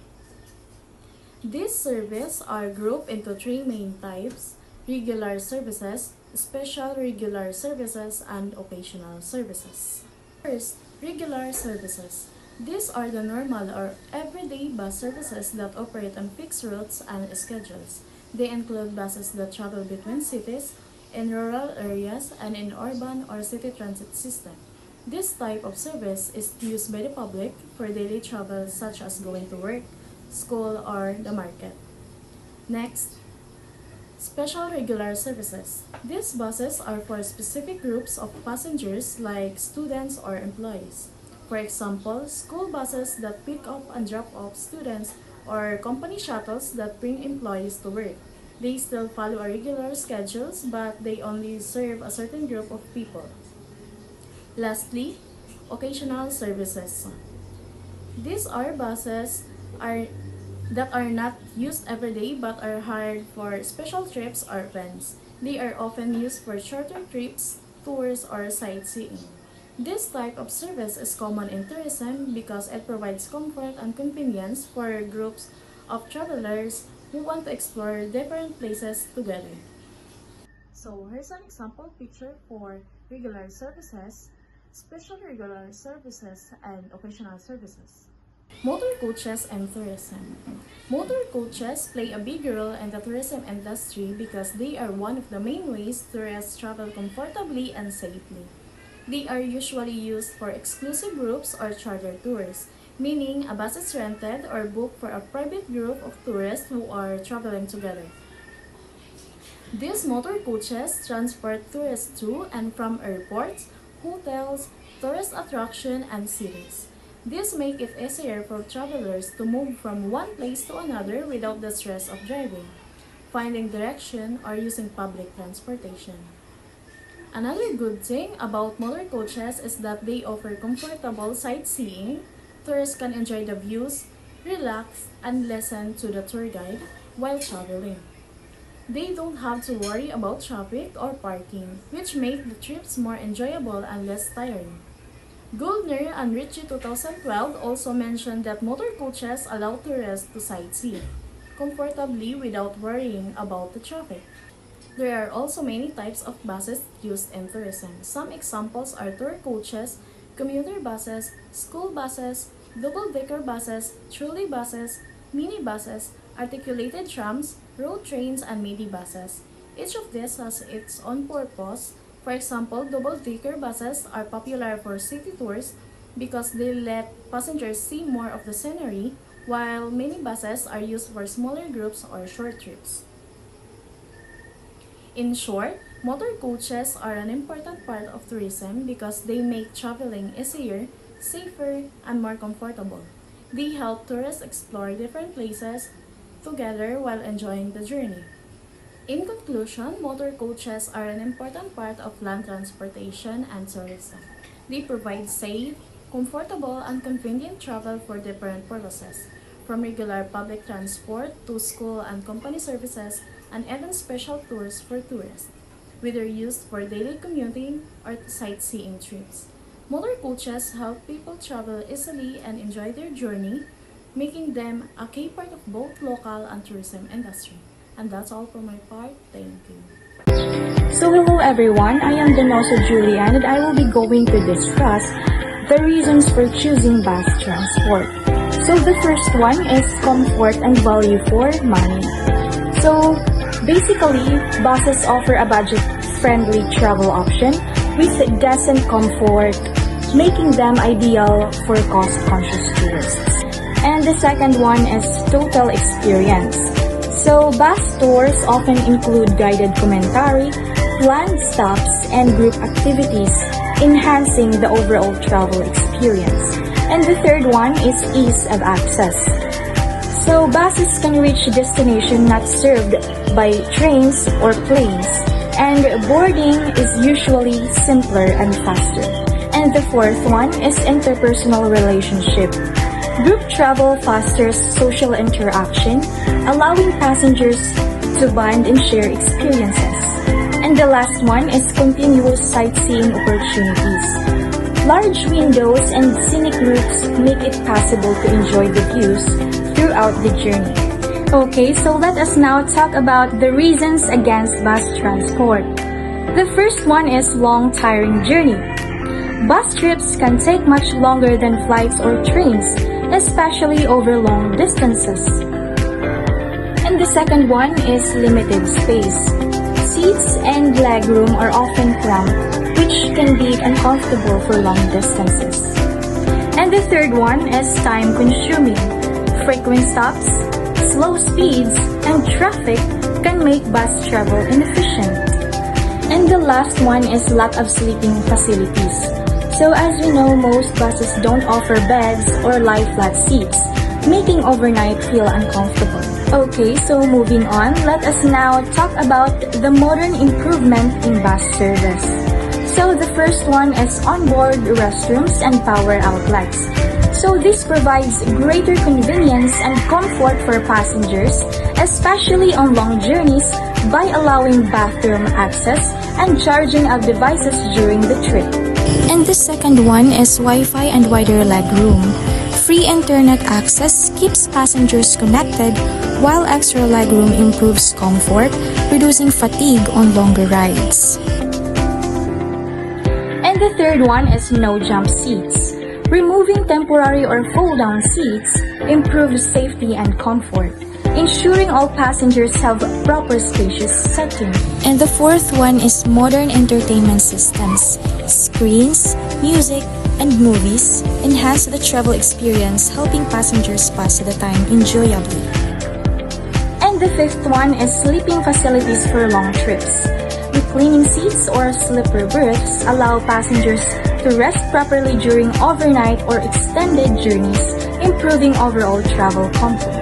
These services are grouped into three main types: regular services, special regular services, and occasional services. First, regular services. These are the normal or everyday bus services that operate on fixed routes and schedules. They include buses that travel between cities, in rural areas, and in urban or city transit system. This type of service is used by the public for daily travel such as going to work, school, or the market. Next, special regular services. These buses are for specific groups of passengers like students or employees. For example, school buses that pick up and drop off students or company shuttles that bring employees to work. They still follow a regular schedules, but they only serve a certain group of people. Lastly, occasional services. These are buses that are not used every day but are hired for special trips or events. They are often used for shorter trips, tours, or sightseeing.
This type of service is common in tourism because it provides comfort and convenience for groups of travelers who want to explore different places together. So here's an example picture for regular services, special regular services, and occasional services. Motor coaches and tourism. Motor coaches play a big role in the tourism industry because they are one of the main ways tourists travel comfortably and safely. They are usually used for exclusive groups or charter tours, meaning a bus is rented or booked for a private group of tourists who are traveling together. These motor coaches transport tourists to and from airports, hotels, tourist attractions, and cities. This makes it easier for travelers to move from one place to another without the stress of driving, finding direction, or using public transportation. Another good thing about motor coaches is that they offer comfortable sightseeing. Tourists can enjoy the views, relax, and listen to the tour guide while traveling. They don't have to worry about traffic or parking, which make the trips more enjoyable and less tiring. Goldner and Ritchie 2012 also mentioned that motor coaches allow tourists to sightsee comfortably without worrying about the traffic. There are also many types of buses used in tourism. Some examples are tour coaches, commuter buses, school buses, double-decker buses, trolley buses, minibuses, articulated trams, road trains, and minibuses. Each of these has its own purpose. For example, double-decker buses are popular for city tours because they let passengers see more of the scenery, while minibuses are used for smaller groups or short trips. In short, motor coaches are an important part of tourism because they make traveling easier, safer, and more comfortable. They help tourists explore different places together while enjoying the journey. In conclusion, motor coaches are an important part of land transportation and tourism. They provide safe, comfortable, and convenient travel for different purposes, from regular public transport to school and company services, and even special tours for tourists, whether used for daily commuting or sightseeing trips. Motor coaches help people travel easily and enjoy their journey, making them a key part of both local and tourism industry. And that's all for my part. Thank you.
So hello everyone, I am Denoso Julian and I will be going to discuss the reasons for choosing bus transport. So the first one is comfort and value for money. So basically, buses offer a budget-friendly travel option with decent comfort, making them ideal for cost-conscious tourists. And the second one is total experience. So bus tours often include guided commentary, planned stops, and group activities, enhancing the overall travel experience. And the third one is ease of access. So buses can reach destination not served by trains or planes, and boarding is usually simpler and faster. And the fourth one is interpersonal relationship. Group travel fosters social interaction, allowing passengers to bond and share experiences. And the last one is continuous sightseeing opportunities. Large windows and scenic routes make it possible to enjoy the views throughout the journey. Okay, so let us now talk about the reasons against bus transport. The first one is long, tiring journey. Bus trips can take much longer than flights or trains, especially over long distances. And the second one is limited space. Seats and legroom are often cramped, which can be uncomfortable for long distances. And the third one is time-consuming. Frequent stops, slow speeds, and traffic can make bus travel inefficient. And the last one is lack of sleeping facilities. So as you know, most buses don't offer beds or lie-flat seats, making overnight feel uncomfortable. Okay, so moving on, let us now talk about the modern improvement in bus service. So the first one is onboard restrooms and power outlets. So this provides greater convenience and comfort for passengers, especially on long journeys, by allowing bathroom access and charging of devices during the trip. And the second one is Wi-Fi and wider legroom. Free internet access keeps passengers connected, while extra legroom improves comfort, reducing fatigue on longer rides. And the third one is no-jump seats. Removing temporary or fold-down seats improves safety and comfort, ensuring all passengers have proper spacious setting. And the fourth one is modern entertainment systems. Screens, music, and movies enhance the travel experience, helping passengers pass the time enjoyably. And the fifth one is sleeping facilities for long trips. Reclining seats or sleeper berths allow passengers to rest properly during overnight or extended journeys, improving overall travel comfort.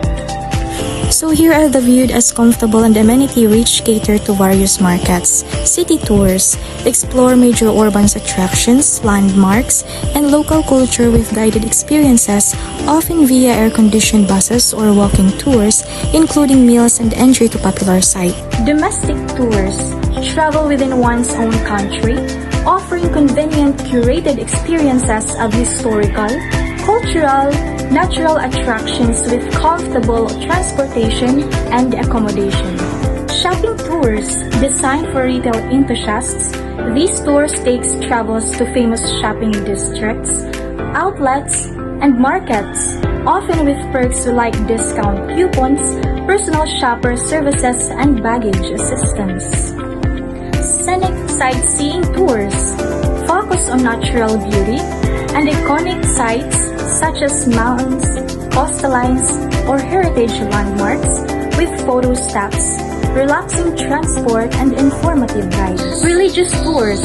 So here are the viewed as comfortable and amenity-rich cater to various markets, city tours, explore major urban attractions, landmarks, and local culture with guided experiences, often via air-conditioned buses or walking tours, including meals and entry to popular sites. Domestic tours travel within one's own country, offering convenient curated experiences of historical, cultural, natural attractions with comfortable transportation and accommodation. Shopping tours designed for retail enthusiasts, these tours takes travels to famous shopping districts, outlets, and markets, often with perks like discount coupons, personal shopper services, and baggage assistance. Scenic sightseeing tours focus on natural beauty and iconic sites such as mountains, coastlines, or heritage landmarks with photo stops, relaxing transport, and informative guides. Religious tours,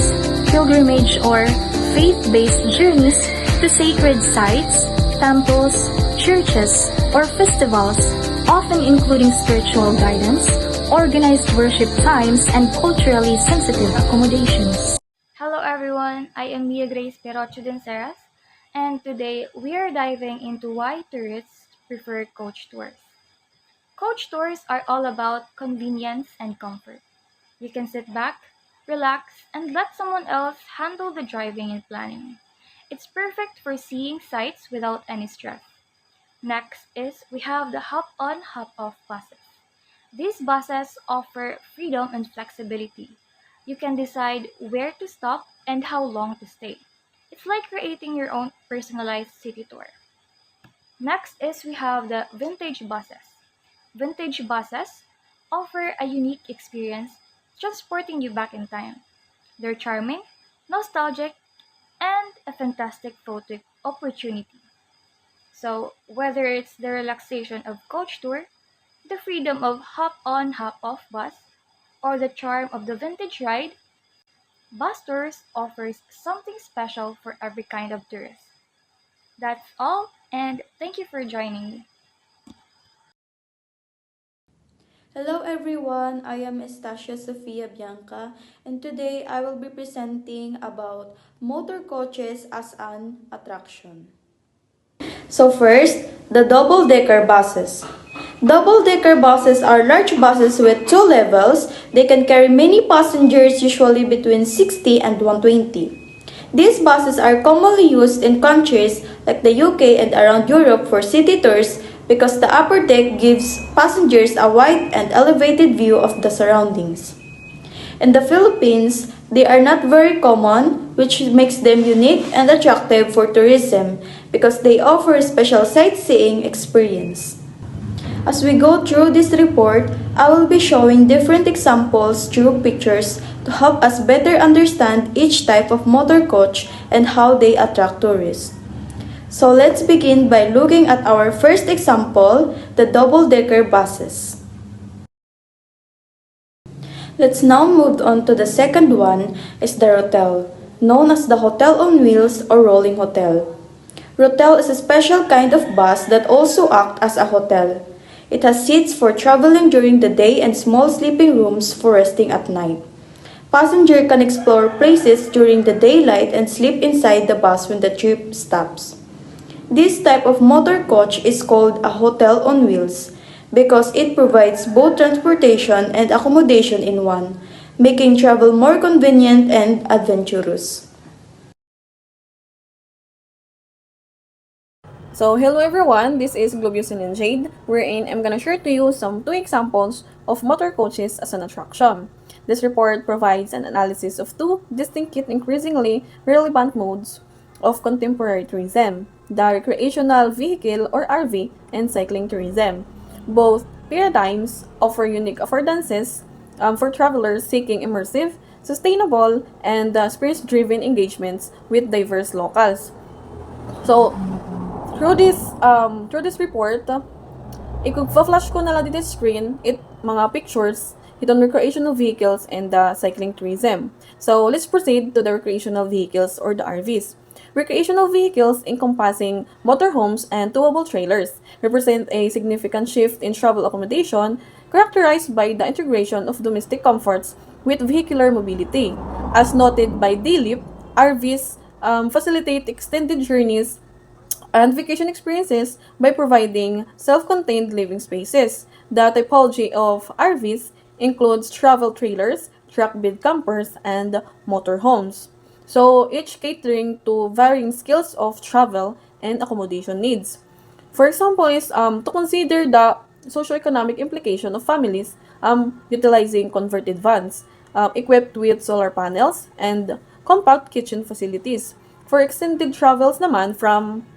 pilgrimage or faith-based journeys to sacred sites, temples, churches, or festivals, often including spiritual guidance, organized worship times, and culturally sensitive accommodations.
Hello everyone, I am Mia Grace Peroche Donceras, and today we are diving into why tourists prefer coach tours. Coach tours are all about convenience and comfort. You can sit back, relax, and let someone else handle the driving and planning. It's perfect for seeing sights without any stress. Next is we have the hop-on, hop-off buses. These buses offer freedom and flexibility. You can decide where to stop and how long to stay. It's like creating your own personalized city tour. Next is we have the vintage buses. Vintage buses offer a unique experience transporting you back in time. They're charming, nostalgic, and a fantastic photo opportunity. So, whether it's the relaxation of coach tour, the freedom of hop-on, hop-off bus, or the charm of the vintage ride, bus tours offers something special for every kind of tourist. That's all, and thank you for joining me.
Hello everyone, I am Estacio Sophia Bianca, and today I will be presenting about motor coaches as an attraction. So first, the double-decker buses. Double-decker buses are large buses with two levels. They can carry many passengers, usually between 60 and 120. These buses are commonly used in countries like the UK and around Europe for city tours because the upper deck gives passengers a wide and elevated view of the surroundings. In the Philippines, they are not very common, which makes them unique and attractive for tourism because they offer a special sightseeing experience. As we go through this report, I will be showing different examples through pictures to help us better understand each type of motor coach and how they attract tourists. So let's begin by looking at our first example, the double-decker buses. Let's now move on to the second one, is the rotel, known as the hotel on wheels or rolling hotel. Rotel is a special kind of bus that also acts as a hotel. It has seats for traveling during the day and small sleeping rooms for resting at night. Passenger can explore places during the daylight and sleep inside the bus when the trip stops. This type of motor coach is called a hotel on wheels because it provides both transportation and accommodation in one, making travel more convenient and adventurous.
So, hello everyone, this is 𝐓𝐫𝐚𝐧𝐝, Jade, wherein I'm gonna share to you some two examples of motor coaches as an attraction. This report provides an analysis of two distinct yet increasingly relevant modes of contemporary tourism, the recreational vehicle or RV and cycling tourism. Both paradigms offer unique affordances for travelers seeking immersive, sustainable, and spirit-driven engagements with diverse locals. So, through this report, i-flash ko na lang dito screen, mga pictures, on recreational vehicles and cycling tourism. So, let's proceed to the recreational vehicles or the RVs. Recreational vehicles encompassing motorhomes and towable trailers represent a significant shift in travel accommodation characterized by the integration of domestic comforts with vehicular mobility. As noted by DLIP, RVs facilitate extended journeys and vacation experiences by providing self-contained living spaces. The typology of RVs includes travel trailers, truck bed campers, and motorhomes. So, each catering to varying skills of travel and accommodation needs. For example, is to consider the socioeconomic implication of families utilizing converted vans equipped with solar panels and compact kitchen facilities. For extended travels naman from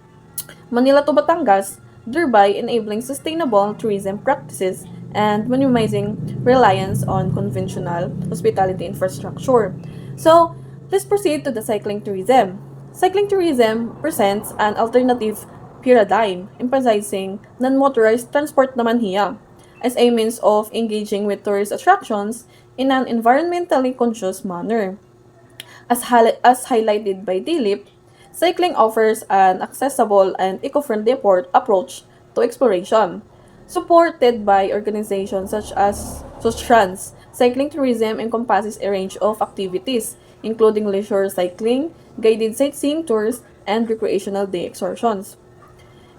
Manila to Batangas, thereby enabling sustainable tourism practices and minimizing reliance on conventional hospitality infrastructure. So, let's proceed to the cycling tourism. Cycling tourism presents an alternative paradigm, emphasizing non-motorized transport naman hiya as a means of engaging with tourist attractions in an environmentally conscious manner. As highlighted by DLIP, cycling offers an accessible and eco-friendly approach to exploration. Supported by organizations such as Sostrans, cycling tourism encompasses a range of activities, including leisure cycling, guided sightseeing tours, and recreational day excursions.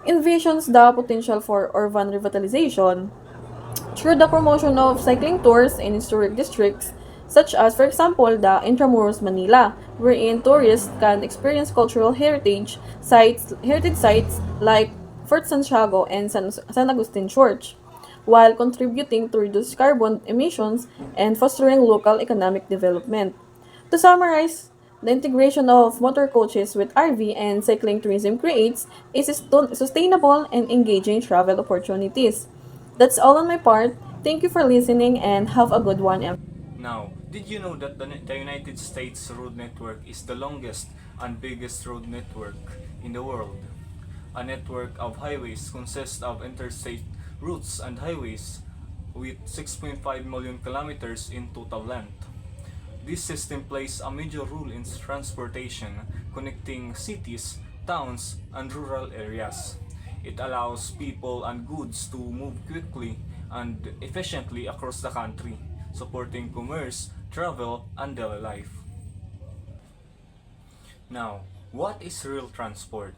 Envisions the potential for urban revitalization through the promotion of cycling tours in historic districts, such as, for example, the Intramuros, Manila, wherein tourists can experience cultural heritage sites like Fort Santiago and San Agustin Church, while contributing to reduce carbon emissions and fostering local economic development. To summarize, the integration of motor coaches with RV and cycling tourism creates a sustainable and engaging travel opportunities. That's all on my part. Thank you for listening and have a good one.
Now, did you know that the United States road network is the longest and biggest road network in the world? A network of highways consists of interstate routes and highways with 6.5 million kilometers in total length. This system plays a major role in transportation, connecting cities, towns, and rural areas. It allows people and goods to move quickly and efficiently across the country, supporting commerce, travel, and daily life. Now, what is rail transport?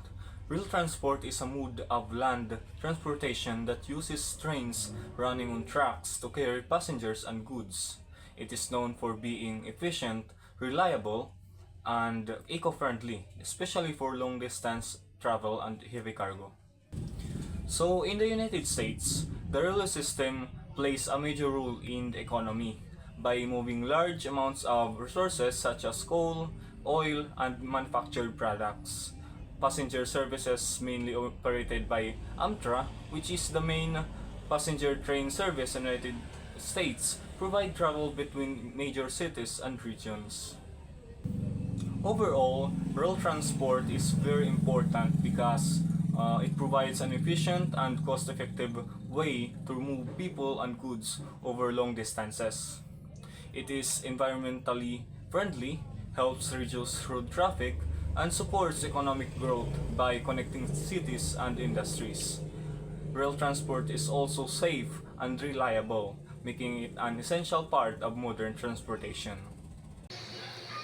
Rail transport is a mode of land transportation that uses trains running on tracks to carry passengers and goods. It is known for being efficient, reliable, and eco-friendly, especially for long-distance travel and heavy cargo. So, in the United States, the railway system plays a major role in the economy by moving large amounts of resources such as coal, oil, and manufactured products. Passenger services mainly operated by Amtrak, which is the main passenger train service in the United States, provide travel between major cities and regions. Overall, rail transport is very important because it provides an efficient and cost-effective way to move people and goods over long distances. It is environmentally friendly, helps reduce road traffic, and supports economic growth by connecting cities and industries. Rail transport is also safe and reliable, making it an essential part of modern transportation.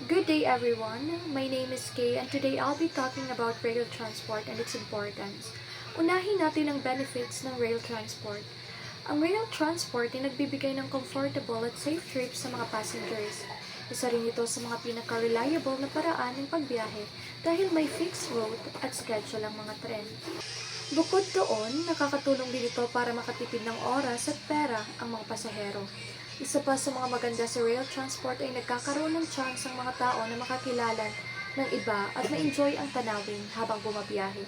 Good day everyone, my name is Kay and today I'll be talking about rail transport and its importance. Unahin natin ang benefits ng rail transport. Ang rail transport ay nagbibigay ng comfortable at safe trips sa mga passengers. Isa rin ito sa mga pinaka-reliable na paraan ng pagbiyahe dahil may fixed route at schedule ang mga tren. Bukod doon, nakakatulong din ito para makatipid ng oras at pera ang mga pasahero. Isa pa sa mga maganda sa rail transport ay nagkakaroon ng chance ang mga tao na makakilala ng iba at ma-enjoy ang tanawin habang bumabiyahe.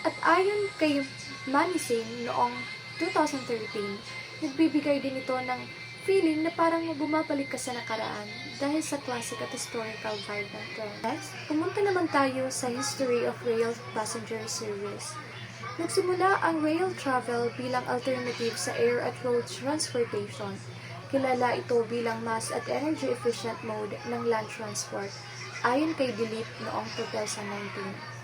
At ayon kay Manising noong 2013, nagbibigay din ito ng feeling na parang bumabalik ka sa nakaraan dahil sa classic at historical vibe ng tren. Next, pumunta naman tayo sa history of rail passenger service. Nagsimula ang rail travel bilang alternative sa air at road transportation. Kilala ito bilang mass at energy efficient mode ng land transport, ayon kay Dilip noong 2019.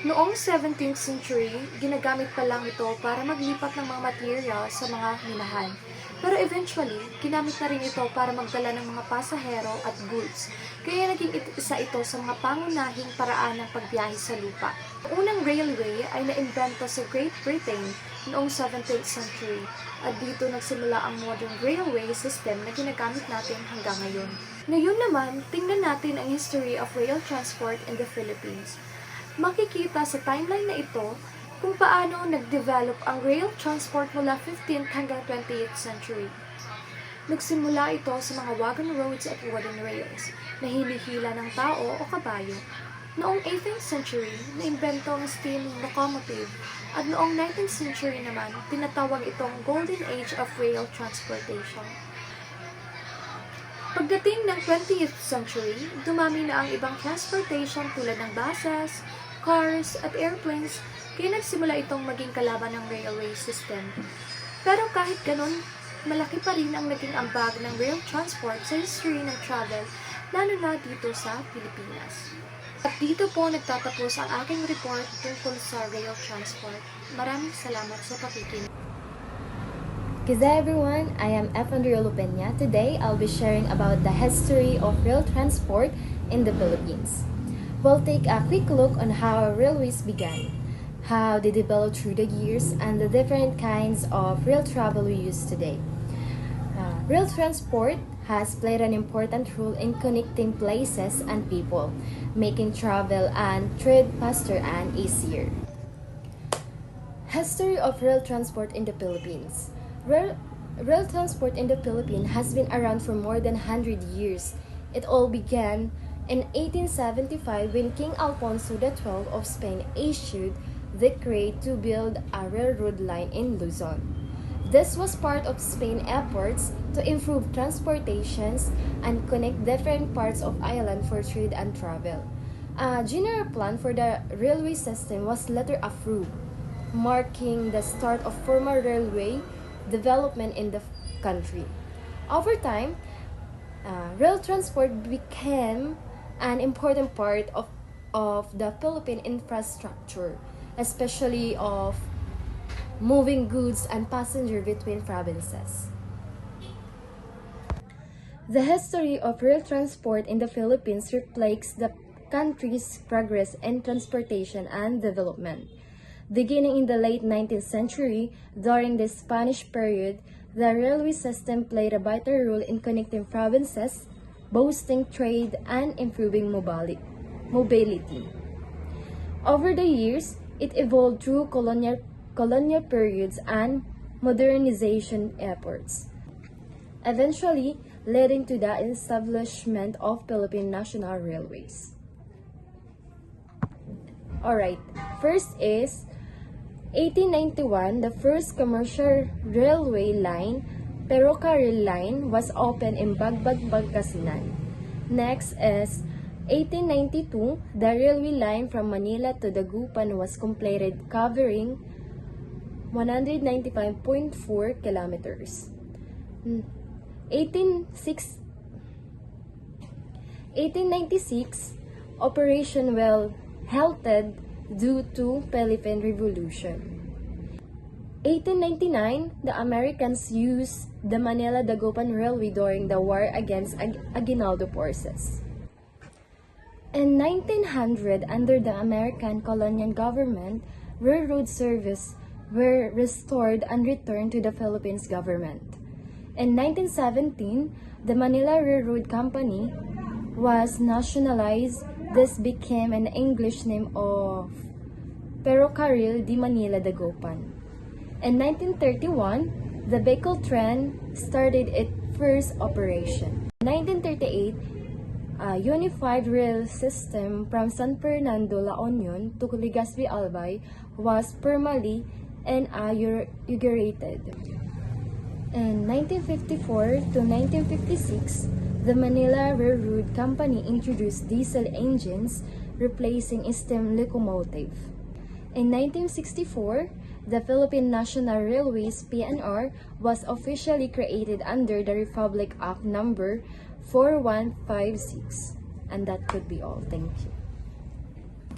Noong 17th century, ginagamit pa lang ito para maglipat ng mga material sa mga minahan. Pero eventually, ginamit na rin ito para magdala ng mga pasahero at goods. Kaya naging isa ito sa mga pangunahing paraan ng pagbiyahe sa lupa. Ang unang railway ay naimbento sa Great Britain noong 17th century. At dito nagsimula ang modern railway system na ginagamit natin hanggang ngayon. Ngayon naman, tingnan natin ang history of rail transport in the Philippines. Makikita sa timeline na ito kung paano nag-develop ang rail transport mula 15th hanggang 20th century. Nagsimula ito sa mga wagon roads at wooden rails na hinihila ng tao o kabayo. Noong 18th century, naimbento ang steam locomotive at noong 19th century naman, tinatawag itong Golden Age of Rail Transportation. Pagdating ng 20th century, dumami na ang ibang transportation tulad ng buses, cars, at airplanes, kaya nagsimula itong maging kalaban ng railway system. Pero kahit ganon, malaki pa rin ang naging ambag ng rail transport sa history ng travel, lalo na dito sa Pilipinas. At dito po nagtatapos ang aking report tungkol sa rail transport. Maraming salamat sa pakikinig.
Good day everyone, I am F. Lupenya. Today, I'll be sharing about the history of rail transport in the Philippines. We'll take a quick look on how railways began, how they developed through the years, and the different kinds of rail travel we use today. Rail transport has played an important role in connecting places and people, making travel and trade faster and easier. History of rail transport in the Philippines. Rail transport in the Philippines has been around for more than 100 years. It all began in 1875 when King Alfonso XII of Spain issued the decree to build a railroad line in Luzon. This was part of Spain's efforts to improve transportations and connect different parts of island for trade and travel. A general plan for the railway system was later approved, marking the start of formal railway development in the country. Over time, rail transport became an important part of the Philippine infrastructure, especially of moving goods and passengers between provinces. The history of rail transport in the Philippines reflects the country's progress in transportation and development. Beginning in the late 19th century, during the Spanish period, the railway system played a vital role in connecting provinces, boosting trade, and improving mobility. Over the years, it evolved through colonial periods and modernization efforts, eventually leading to the establishment of Philippine National Railways. Alright, first is 1891, the first commercial railway line, Peroche Rail Line, was opened in Bagbag, Pangasinan. Next is 1892, the railway line from Manila to Dagupan was completed, covering 195.4 kilometers. 1896, operation well halted due to Philippine Revolution. 1899, the Americans used the Manila-Dagupan Railway during the war against Aguinaldo forces. In 1900, under the American colonial government, railroad service were restored and returned to the Philippines government. In 1917, the Manila Railroad Company was nationalized. This became an English name of Ferrocarril de Manila Dagupan. In 1931, the Bicol Tren started its first operation. In 1938, a unified rail system from San Fernando, La Union to Legazpi Albay was formally inaugurated. In 1954 to 1956, the Manila Railroad Company introduced diesel engines, replacing steam locomotive. In 1964, the Philippine National Railways (PNR) was officially created under the Republic Act Number 4156. And that could be all. Thank you.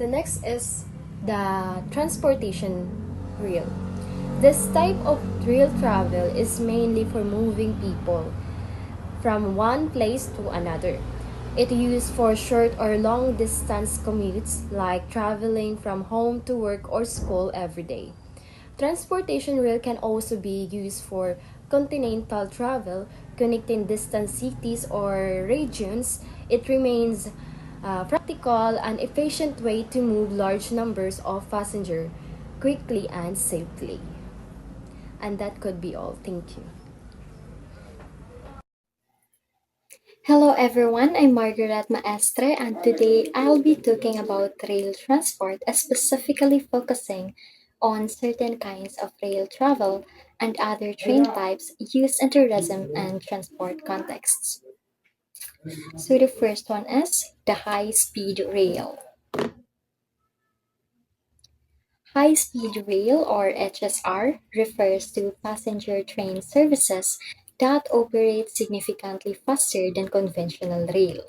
The next is the transportation rail. This type of rail travel is mainly for moving people from one place to another. It is used for short or long distance commutes like traveling from home to work or school every day. Transportation rail can also be used for continental travel, connecting distant cities or regions. It remains a practical and efficient way to move large numbers of passengers quickly and safely. And that could be all. Thank you.
Hello everyone, I'm Margaret Maestre and today I'll be talking about rail transport, specifically focusing on certain kinds of rail travel and other train types used in tourism and transport contexts. So the first one is the high-speed rail. High-speed rail or HSR refers to passenger train services that operate significantly faster than conventional rail.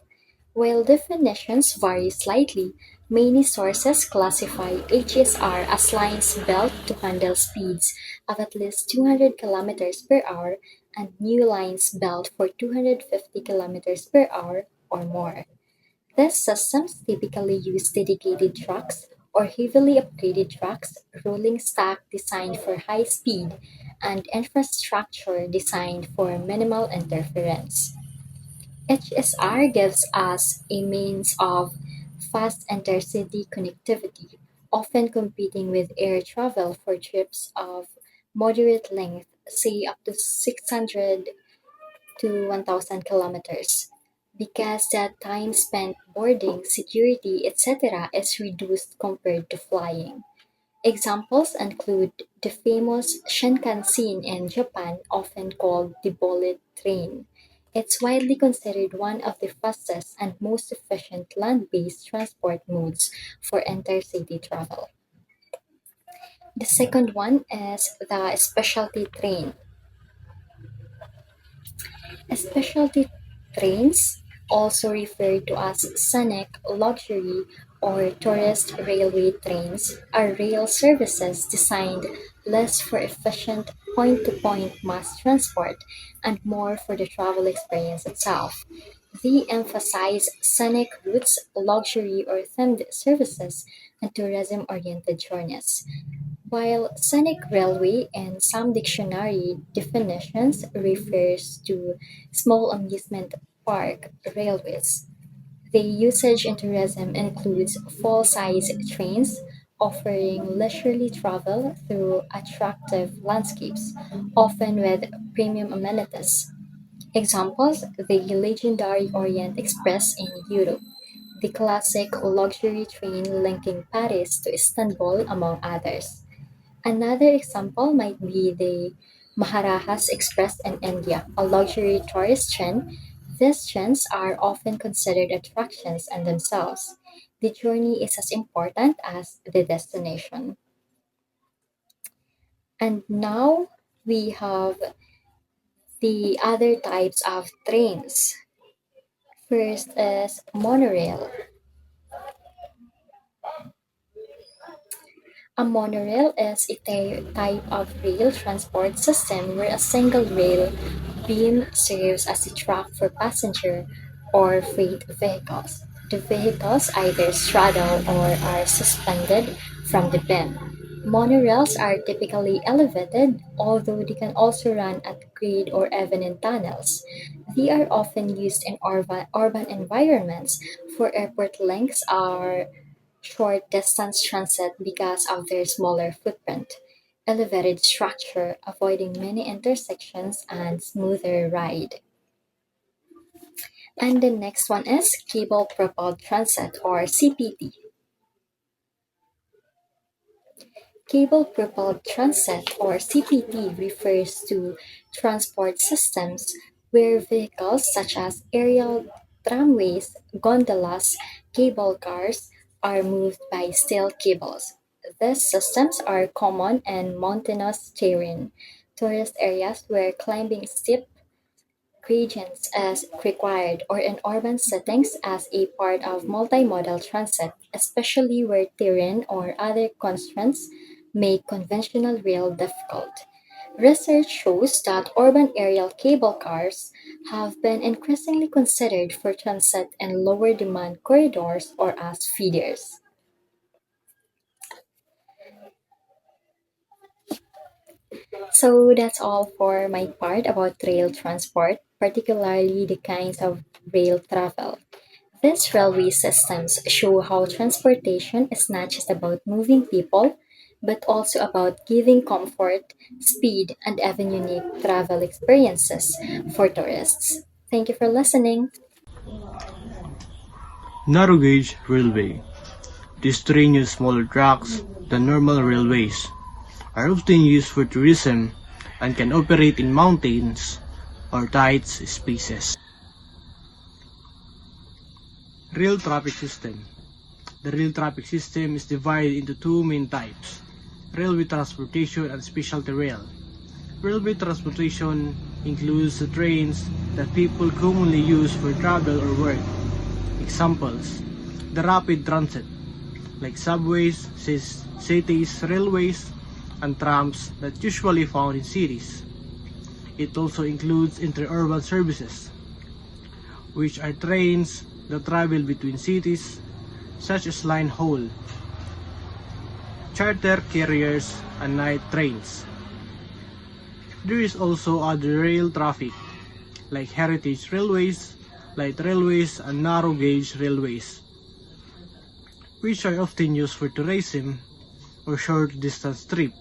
While definitions vary slightly, many sources classify HSR as lines built to handle speeds of at least 200 kilometers per hour and new lines built for 250 kilometers per hour or more. These systems typically use dedicated tracks or heavily upgraded tracks, rolling stock designed for high speed, and infrastructure designed for minimal interference. HSR gives us a means of fast intercity connectivity, often competing with air travel for trips of moderate length, say up to 600 to 1000 kilometers. Because that time spent boarding, security, etc. is reduced compared to flying. Examples include the famous Shinkansen in Japan, often called the bullet train. It's widely considered one of the fastest and most efficient land-based transport modes for intercity travel. The second one is the specialty train. Specialty trains, also referred to as scenic, luxury, or tourist railway trains, are rail services designed less for efficient point-to-point mass transport and more for the travel experience itself. They emphasize scenic routes, luxury or themed services, and tourism-oriented journeys. While scenic railway in some dictionary definitions refers to small amusement park railways, the usage in tourism includes full-size trains offering leisurely travel through attractive landscapes, often with premium amenities. Examples: the legendary Orient Express in Europe, the classic luxury train linking Paris to Istanbul, among others. Another example might be the Maharajas Express in India, a luxury tourist train. These trains are often considered attractions in themselves. The journey is as important as the destination. And now we have the other types of trains. First is monorail. A monorail is a type of rail transport system where a single rail beam serves as a track for passenger or freight vehicles. The vehicles either straddle or are suspended from the beam. Monorails are typically elevated, although they can also run at grade or even in tunnels. They are often used in urban environments for airport links or short distance transit because of their smaller footprint, elevated structure, avoiding many intersections, and smoother ride. And the next one is cable propelled transit or CPT. Cable propelled transit or CPT refers to transport systems where vehicles such as aerial tramways, gondolas, cable cars are moved by steel cables. These systems are common in mountainous terrain, tourist areas where climbing steep gradients as required, or in urban settings as a part of multimodal transit, especially where terrain or other constraints make conventional rail difficult. Research shows that urban aerial cable cars have been increasingly considered for transit in lower demand corridors or as feeders. So that's all for my part about rail transport, particularly the kinds of rail travel. These railway systems show how transportation is not just about moving people, but also about giving comfort, speed, and even unique travel experiences for tourists. Thank you for listening.
Narrow gauge railway. These train use smaller tracks than normal railways, are often used for tourism, and can operate in mountains or tight spaces. Rail traffic system. The rail traffic system is divided into two main types: railway transportation and specialty rail. Railway transportation includes the trains that people commonly use for travel or work. Examples: the rapid transit, like subways, cities, railways, and trams that usually found in cities. It also includes interurban services, which are trains that travel between cities, such as line haul, charter carriers, and night trains. There is also other rail traffic, like heritage railways, light railways, and narrow gauge railways, which are often used for tourism or short distance trip.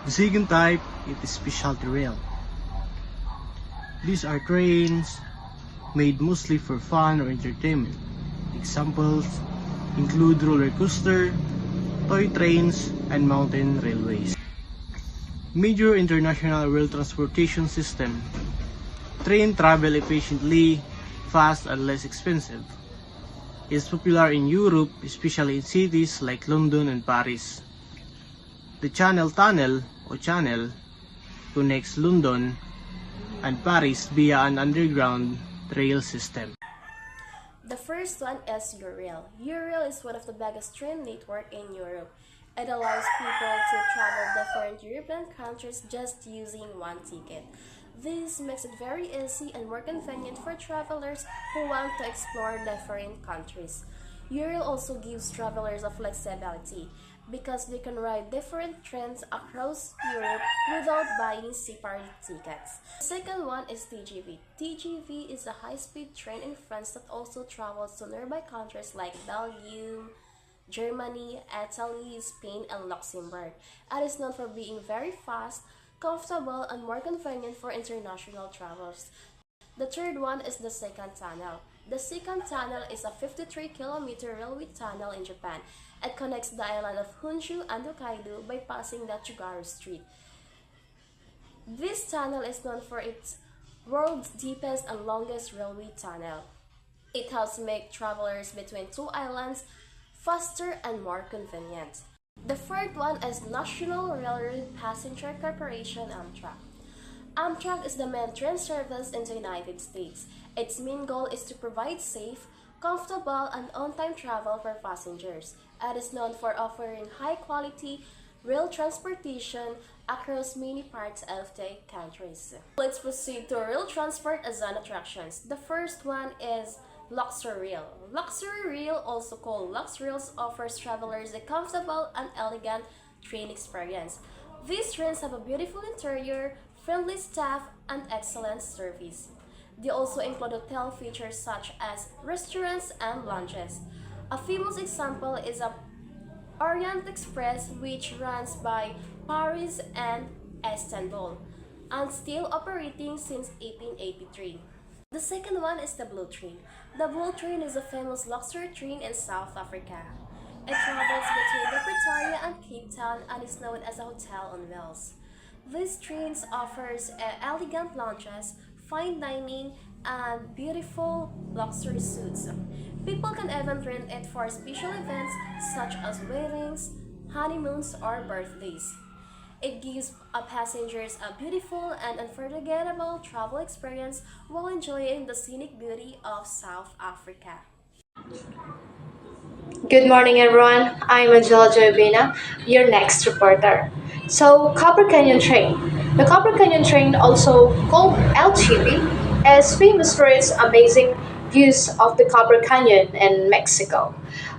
The second type is specialty rail. These are trains made mostly for fun or entertainment. Examples include roller coaster, toy trains, and mountain railways. Major international rail transportation system. Train travel efficiently, fast, and less expensive. It is popular in Europe, especially in cities like London and Paris. The Channel Tunnel or Channel connects London and Paris via an underground rail system.
The first one is Eurail. Eurail is one of the biggest train network in Europe. It allows people to travel different European countries just using one ticket. This makes it very easy and more convenient for travelers who want to explore different countries. Eurail also gives travelers a flexibility because they can ride different trains across Europe without buying separate tickets. The second one is TGV. TGV is a high-speed train in France that also travels to nearby countries like Belgium, Germany, Italy, Spain, and Luxembourg. It is known for being very fast, comfortable, and more convenient for international travels. The third one is the Second Tunnel. The Second Tunnel is a 53-kilometer railway tunnel in Japan. It connects the island of Honshu and Hokkaido by passing the Tsugaru Strait. This tunnel is known for its world's deepest and longest railway tunnel. It helps make travelers between two islands faster and more convenient. The fourth one is National Railroad Passenger Corporation Amtrak. Amtrak is the main train service in the United States. Its main goal is to provide safe, comfortable, and on-time travel for passengers. It is known for offering high-quality rail transportation across many parts of the countries. Let's proceed to rail transport as an attractions. The first one is Luxury Rail. Luxury Rail, also called Lux Rails, offers travelers a comfortable and elegant train experience. These trains have a beautiful interior, friendly staff, and excellent service. They also include hotel features such as restaurants and lounges. A famous example is a Orient Express, which runs by Paris and Istanbul and still operating since 1883. The second one is the Blue Train. The Blue Train is a famous luxury train in South Africa. It travels between the Pretoria and Cape Town and is known as a hotel on wheels. These trains offers elegant lounges, fine dining, and beautiful luxury suites. People can even rent it for special events such as weddings, honeymoons, or birthdays. It gives passengers a beautiful and unforgettable travel experience while enjoying the scenic beauty of South Africa.
Good morning, everyone. I'm Angela Joybina, your next reporter. So, Copper Canyon Train. The Copper Canyon Train, also called LGV, is famous for its amazing views of the Copper Canyon in Mexico.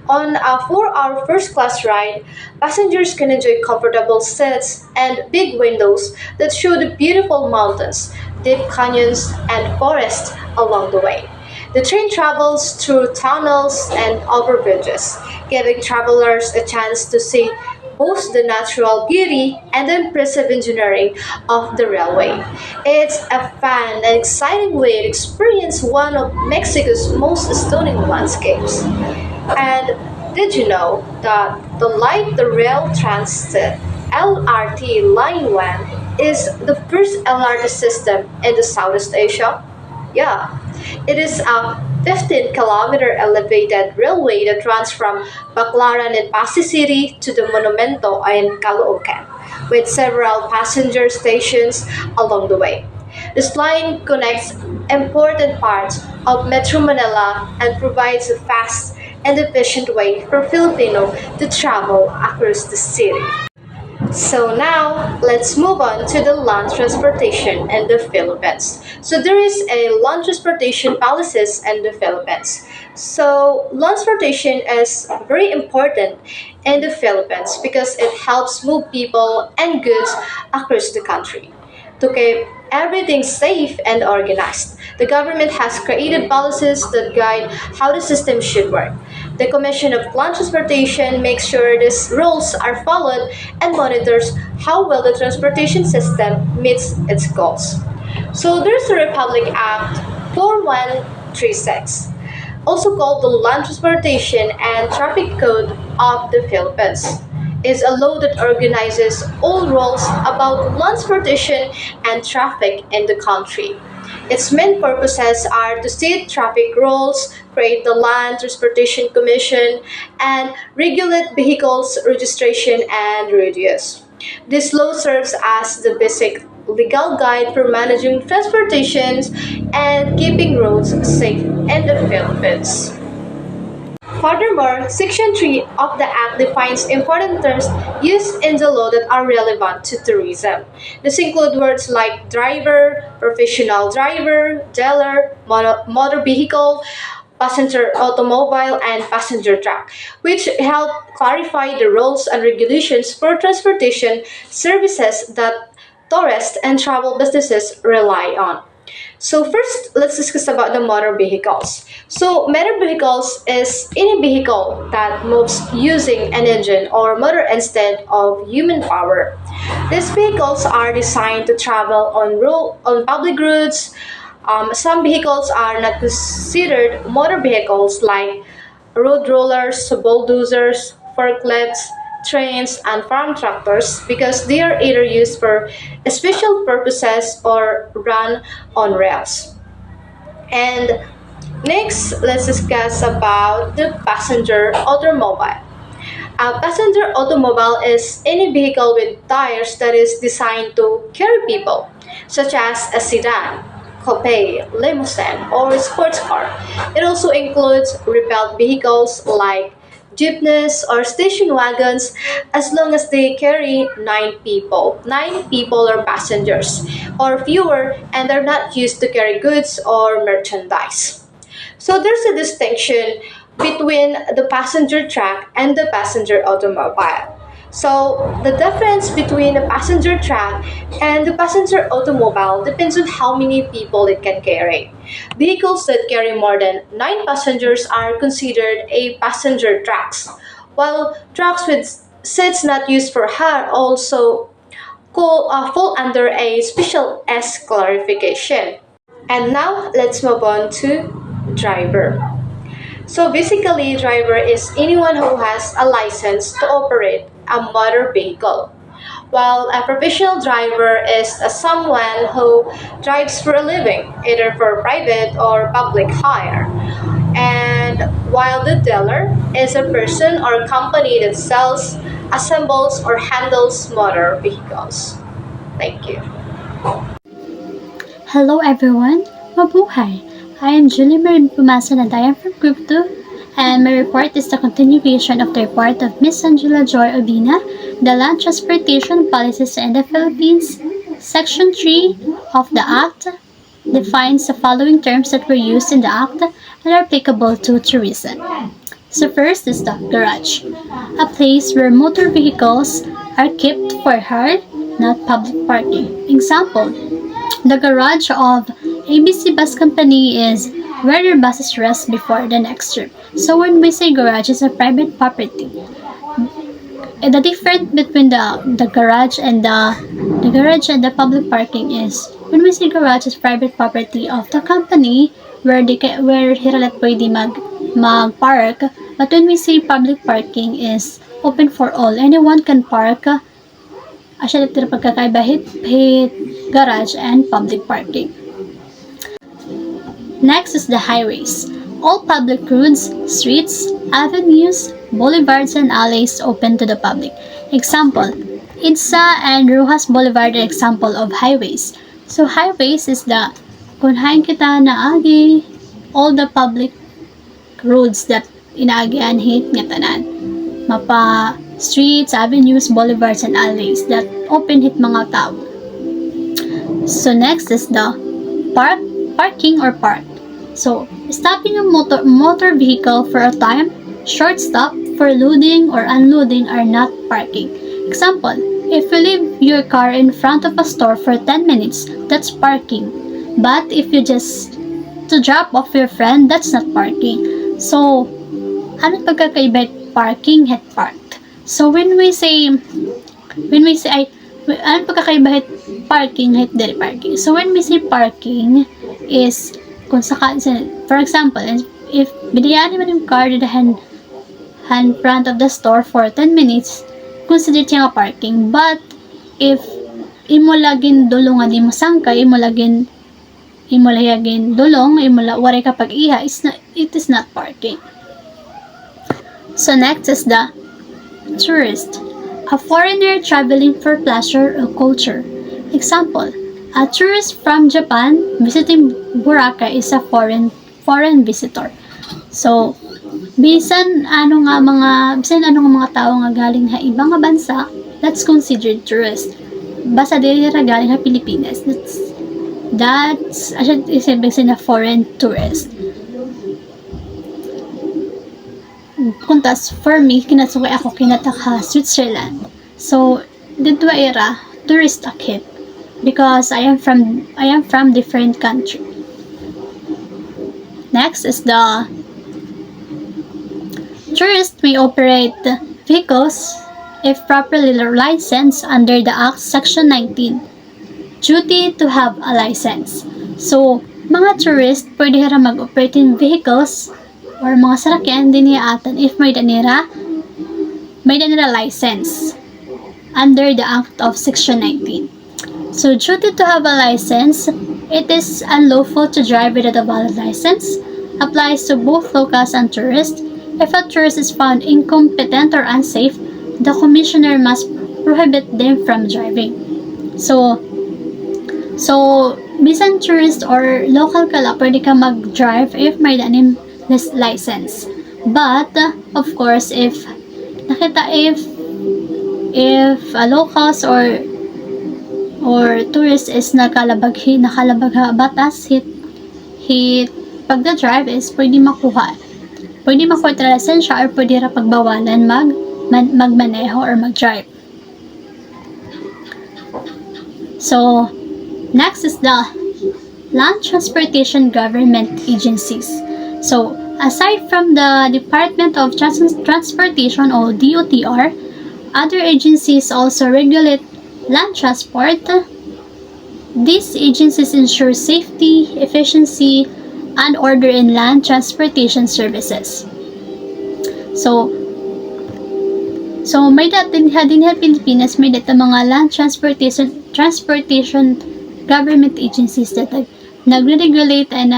On a 4-hour first-class ride, passengers can enjoy comfortable seats and big windows that show the beautiful mountains, deep canyons, and forests along the way. The train travels through tunnels and over bridges, giving travelers a chance to see both the natural beauty and the impressive engineering of the railway. It's a fun and exciting way to experience one of Mexico's most stunning landscapes. And did you know that the Light the Rail Transit LRT Line 1 is the first LRT system in the Southeast Asia? Yeah, it is a 15-kilometer elevated railway that runs from Baclaran in Pasig City to the Monumento in Caloocan, with several passenger stations along the way. This line connects important parts of Metro Manila and provides a fast and efficient way for Filipino to travel across the city. So now, let's move on to the land transportation in the Philippines. So there is a land transportation policies in the Philippines. So land transportation is very important in the Philippines because it helps move people and goods across the country. To keep everything safe and organized, the government has created policies that guide how the system should work. The Commission of Land Transportation makes sure these rules are followed and monitors how well the transportation system meets its goals. So there's the Republic Act 4136, also called the Land Transportation and Traffic Code of the Philippines. Is a law that organizes all rules about land transportation and traffic in the country. Its main purposes are to set traffic rules, create the Land Transportation Commission, and regulate vehicles registration and road use. This law serves as the basic legal guide for managing transportations and keeping roads safe in the Philippines. Furthermore, Section 3 of the Act defines important terms used in the law that are relevant to tourism. This include words like driver, professional driver, dealer, motor vehicle, passenger automobile, and passenger truck, which help clarify the rules and regulations for transportation services that tourists and travel businesses rely on. So first, let's discuss about the motor vehicles. So motor vehicles is any vehicle that moves using an engine or motor instead of human power. These vehicles are designed to travel on public roads. Some vehicles are not considered motor vehicles like road rollers, bulldozers, forklifts, trains, and farm tractors because they are either used for special purposes or run on rails. And next, let's discuss about the passenger automobile. A passenger automobile is any vehicle with tires that is designed to carry people, such as a sedan, coupe, limousine, or sports car. It also includes rebuilt vehicles like jeepneys or station wagons as long as they carry 9 people or passengers or fewer and are not used to carry goods or merchandise. So there's a distinction between the passenger truck and the passenger automobile. So the difference between a passenger truck and the passenger automobile depends on how many people it can carry. Vehicles that carry more than 9 passengers are considered a passenger trucks, while trucks with seats not used for hire also fall under a special S clarification. And now let's move on to driver. So basically, driver is anyone who has a license to operate a motor vehicle, while a professional driver is someone who drives for a living, either for private or public hire. And while the dealer is a person or company that sells, assembles, or handles motor vehicles. Thank you.
Hello everyone, mabuhay! I am Julie Marie Pumasan and I am from Group 2, and my report is the continuation of the report of Miss Angela Joy Obina, the Land Transportation Policies in the Philippines. Section 3 of the Act defines the following terms that were used in the Act and are applicable to tourism. So first is the garage, a place where motor vehicles are kept for hire, not public parking. Example, the garage of ABC Bus Company is where your buses rest before the next trip. So when we say garage is a private property, the difference between the garage and the public parking is when we say garage is private property of the company where hiralat pwede mag-park, but when we say public parking is open for all, anyone can park. Asya dito pagkakaiba hit garage and public parking. Next is the highways. All public roads, streets, avenues, boulevards, and alleys open to the public. Example, Idsa and Rojas Boulevard are example of highways. So highways is the kunhain kita na agi all the public roads that inaagian hit nga tanan. Mapa streets, avenues, boulevards, and alleys that open hit mga tao. So next is the parking or park. So stopping a motor vehicle for a time, short stop for loading or unloading are not parking. Example, if you leave your car in front of a store for 10 minutes, that's parking. But if you just to drop off your friend, that's not parking. So ano pagkakaiba parking at parked? So when we say ano pagkakaiba hit parking hit diri parking. So when we say parking is kung for example, if binayaan mo yung car hand front of the store for 10 minutes, consider siya nga parking. But if imo lagin dulong nga di mo sangkay, imo lagin dulong, waray kapag iha, it is not parking. So next is the tourist, a foreigner traveling for pleasure or culture. Example, a tourist from Japan visiting Boracay is a foreign visitor. So bisan ano nga mga tao nga galing ha ibang nga bansa, that's considered tourist. Basta dili ra galing ha Pilipinas, that's isibig na foreign tourist. Kuntas for me kinasukay ako kinataka Switzerland. So dito era tourist akit because I am from different country. Next is the tourist may operate vehicles if properly licensed under the Act Section 19. Duty to have a license. So mga tourist pwede hara mag-operate in vehicles or mga sarakyan din atan if may danira license under the Act of Section 19. So duty to have a license, it is unlawful to drive without a valid license, applies to both locals and tourists. If a tourist is found incompetent or unsafe, the commissioner must prohibit them from driving. So bisan tourist or local ka pwede ka mag-drive if may danim license. But of course if a locals or tourist is nakalabag batas hit pagda-drive is pwede makuha yung lisensya or pwede ra pagbawalan magmaneho or mag-drive. So next is the land transportation government agencies. So, aside from the Department of Transportation or DOTR, other agencies also regulate land transport. These agencies ensure safety, efficiency, and order in land transportation services. So, may din sa Pilipinas, may dito mga land transportation government agencies that nagre-regulate and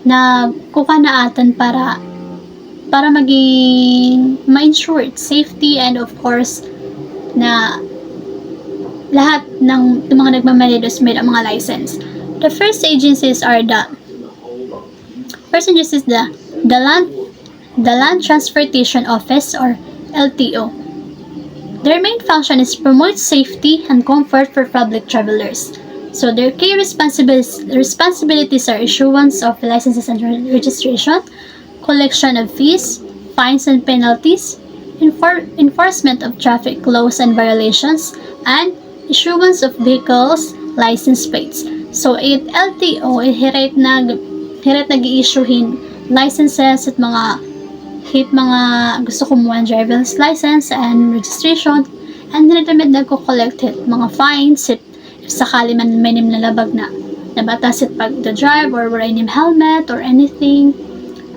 nagkukanaatan para maging ma-ensure safety and of course na lahat ng mga nagmamanedos may mga license. The first agencies are the Land Transportation Office or LTO. Their main function is promote safety and comfort for public travelers. So their key responsibilities are issuance of licenses and registration, collection of fees, fines and penalties, enforcement of traffic laws and violations, and issuance of vehicles license plates. So it LTO hirit nag-i-issuehin licenses at mga gusto kumuha ng driver's license and registration, and hinatamid nagko-collect mga fines if sakali man may nalabag na batas at pag the drive or wearing helmet or anything,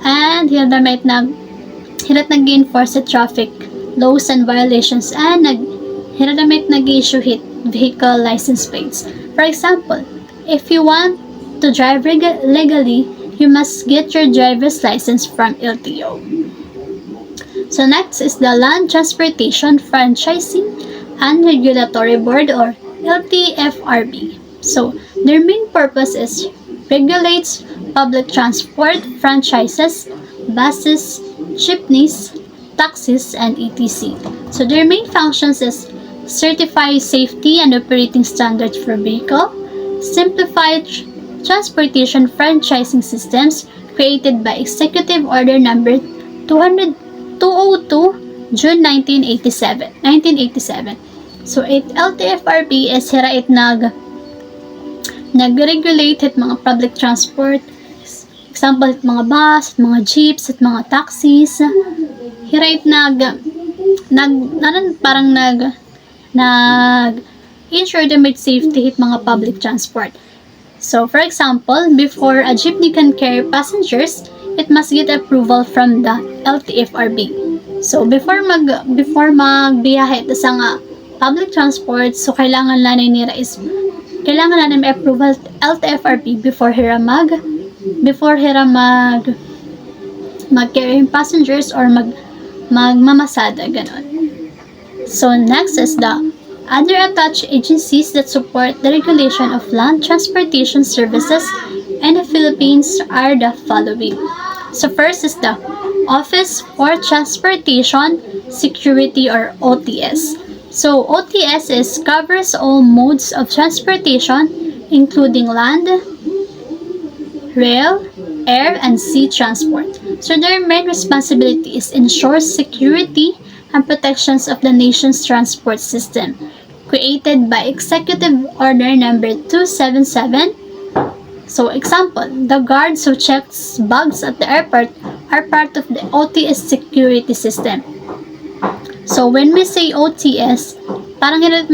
and hirit nag-enforce traffic laws and violations, and hirit nag-issue vehicle license plates. For example, if you want to drive legally, you must get your driver's license from LTO. So next is the Land Transportation Franchising and Regulatory Board or LTFRB. So their main purpose is regulates public transport franchises, buses, jeepneys, taxis, and etc. So their main functions is certify safety and operating standards for vehicle, simplify transportation franchising systems created by Executive Order Number 202, June 1987. So LTFRB is hirait nag-regulate at mga public transport, example at mga bus, at mga jeeps, at mga taxis. Hirait ensure the made safety at mga public transport. So, for example, before a jeepney can carry passengers, it must get approval from the LTFRB. So, before magbiyahe ito sa nga public transport, so kailangan may approval LTFRB before hira mag-carry passengers or magmamasada, ganon. So, next is the other attached agencies that support the regulation of land transportation services in the Philippines are the following. So first is the Office for Transportation Security or OTS. So OTS covers all modes of transportation including land, rail, air, and sea transport. So their main responsibility is ensure security and protections of the nation's transport system, created by Executive Order Number 277. So, example, the guards who checks bags at the airport are part of the OTS security system. So, when we say OTS, parang hirap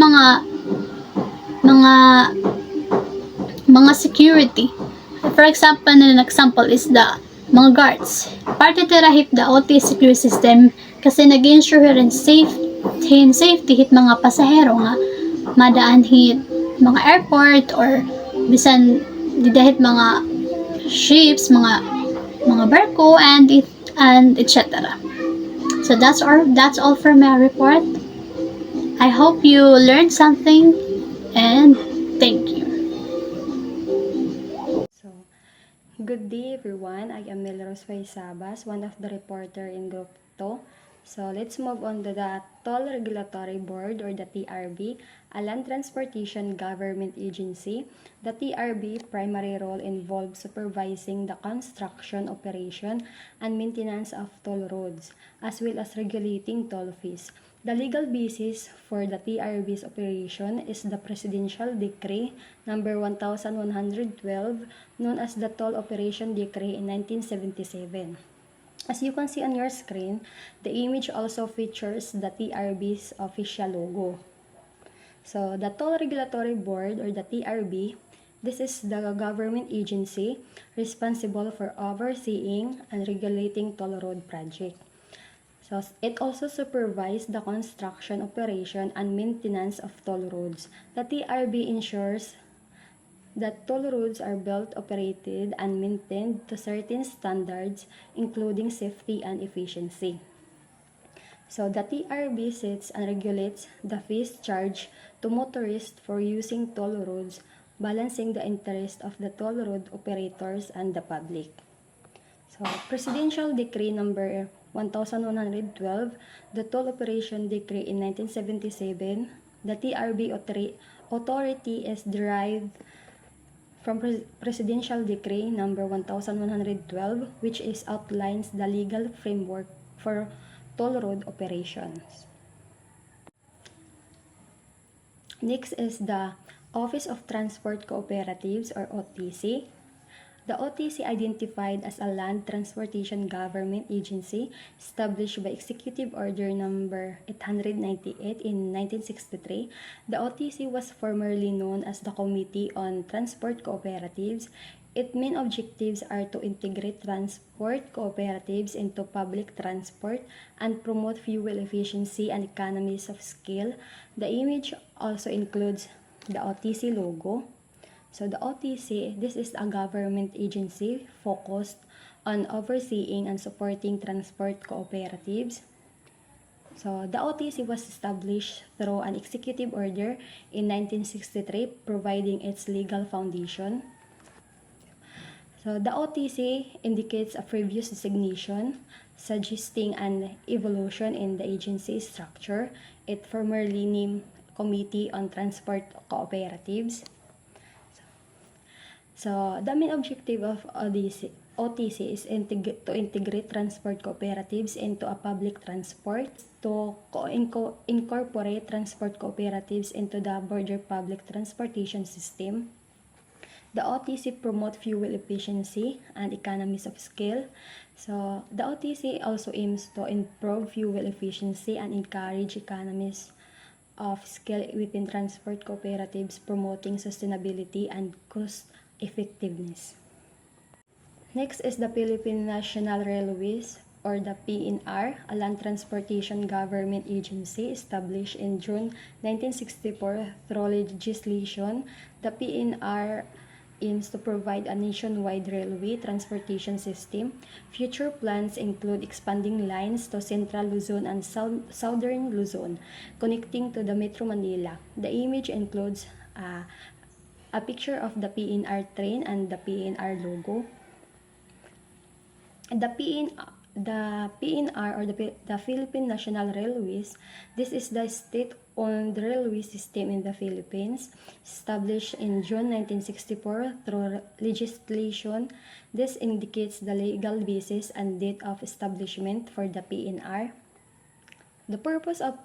mga security. For example, an example is the mga guards. Part ito rahit the OTS security system kasi nag-ensure rin safety hit mga pasahero nga madaan hit mga airport or bisan didahit mga ships, mga barko and etc. So that's all for my report. I hope you learned something and thank you.
Good day everyone, I am Melrose Sabas, one of the reporter in Group 2. So let's move on to the Toll Regulatory Board or the TRB, a land transportation government agency. The TRB primary role involves supervising the construction, operation, and maintenance of toll roads, as well as regulating toll fees. The legal basis for the TRB's operation is the Presidential Decree number 1112, known as the Toll Operation Decree in 1977. As you can see on your screen, the image also features the TRB's official logo. So, the Toll Regulatory Board, or the TRB, this is the government agency responsible for overseeing and regulating toll road project. So, it also supervises the construction, operation, and maintenance of toll roads. The TRB ensures that toll roads are built, operated, and maintained to certain standards, including safety and efficiency. So, the TRB sets and regulates the fees charged to motorists for using toll roads, balancing the interest of the toll road operators and the public. So, Presidential Decree number 1112, the Toll Operation Decree in 1977, the TRB authority is derived from Presidential Decree number 1112, which outlines the legal framework for toll road operations. Next is the Office of Transport Cooperatives, or OTC. The OTC, identified as a Land Transportation Government Agency established by Executive Order number 898 in 1963, the OTC was formerly known as the Committee on Transport Cooperatives. Its main objectives are to integrate transport cooperatives into public transport and promote fuel efficiency and economies of scale. The image also includes the OTC logo. So the OTC, this is a government agency focused on overseeing and supporting transport cooperatives. So the OTC was established through an executive order in 1963, providing its legal foundation. So the OTC indicates a previous designation, suggesting an evolution in the agency structure. It formerly named Committee on Transport Cooperatives. So, the main objective of OTC is to integrate transport cooperatives into a public transport, to incorporate transport cooperatives into the broader public transportation system. The OTC promote fuel efficiency and economies of scale. So, the OTC also aims to improve fuel efficiency and encourage economies of scale within transport cooperatives, promoting sustainability and cost effectiveness. Next is the Philippine National Railways, or the PNR, a land transportation government agency established in June 1964 through legislation. The PNR aims to provide a nationwide railway transportation system. Future plans include expanding lines to Central Luzon and Southern Luzon, connecting to the Metro Manila. The image includes a picture of the PNR train and the PNR logo. The PNR, or the Philippine National Railways, this is the state-owned railway system in the Philippines, established in June 1964 through legislation. This indicates the legal basis and date of establishment for the PNR. The purpose of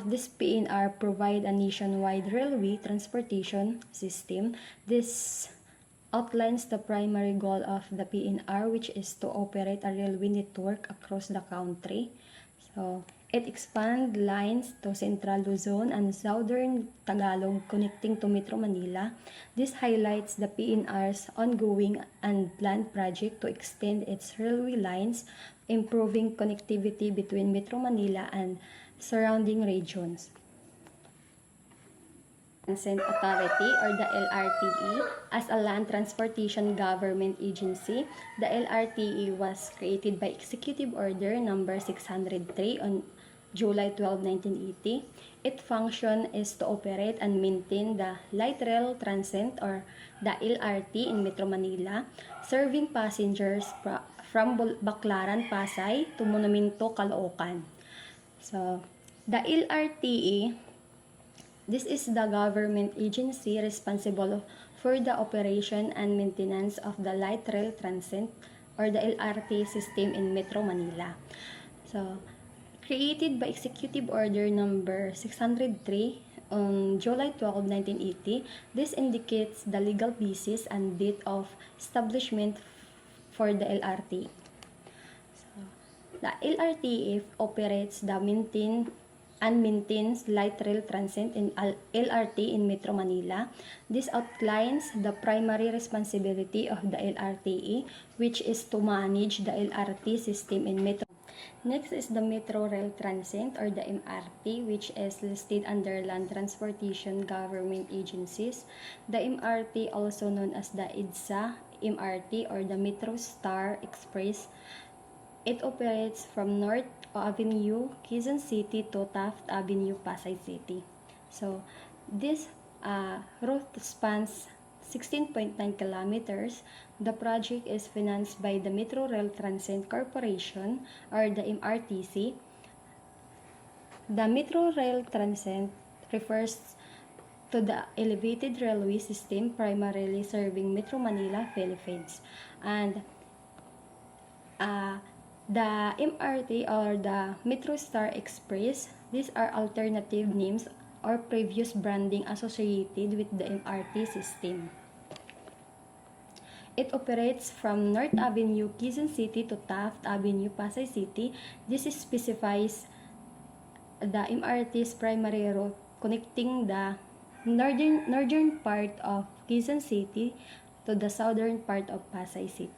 this PNR provide a nationwide railway transportation system. This outlines the primary goal of the PNR, which is to operate a railway network across the country. So, it expands lines to Central Luzon and Southern Tagalog, connecting to Metro Manila. This highlights the PNR's ongoing and planned project to extend its railway lines, improving connectivity between Metro Manila and surrounding regions. Transit Authority, or the LRTE, as a land transportation government agency. The LRTE was created by Executive Order number 603 on July 12, 1980. Its function is to operate and maintain the light rail transit, or the LRT, in Metro Manila, serving passengers from Baclaran, Pasay to Monumento, Caloocan. So, the LRTE, this is the government agency responsible for the operation and maintenance of the light rail transit, or the LRT system in Metro Manila. So, Created by Executive Order Number 603 on July 12, 1980, this indicates the legal basis and date of establishment for the LRT. The LRT operates the and maintains light rail transit in LRT in Metro Manila. This outlines the primary responsibility of the LRT, which is to manage the LRT system in Metro. Next is the Metro Rail Transit or the MRT, which is listed under Land Transportation Government Agencies. The MRT, also known as the EDSA MRT or the Metro Star Express, it operates from North Avenue, Quezon City to Taft Avenue, Pasay City. So, this route spans 16.9 kilometers. The project is financed by the Metro Rail Transit Corporation or the MRTC. The Metro Rail Transit refers to the elevated railway system primarily serving Metro Manila, Philippines. And the MRT or the Metro Star Express, these are alternative names or previous branding associated with the MRT system. It operates from North Avenue, Quezon City to Taft Avenue, Pasay City. This specifies the MRT's primary route connecting the northern part of Quezon City to the southern part of Pasay City.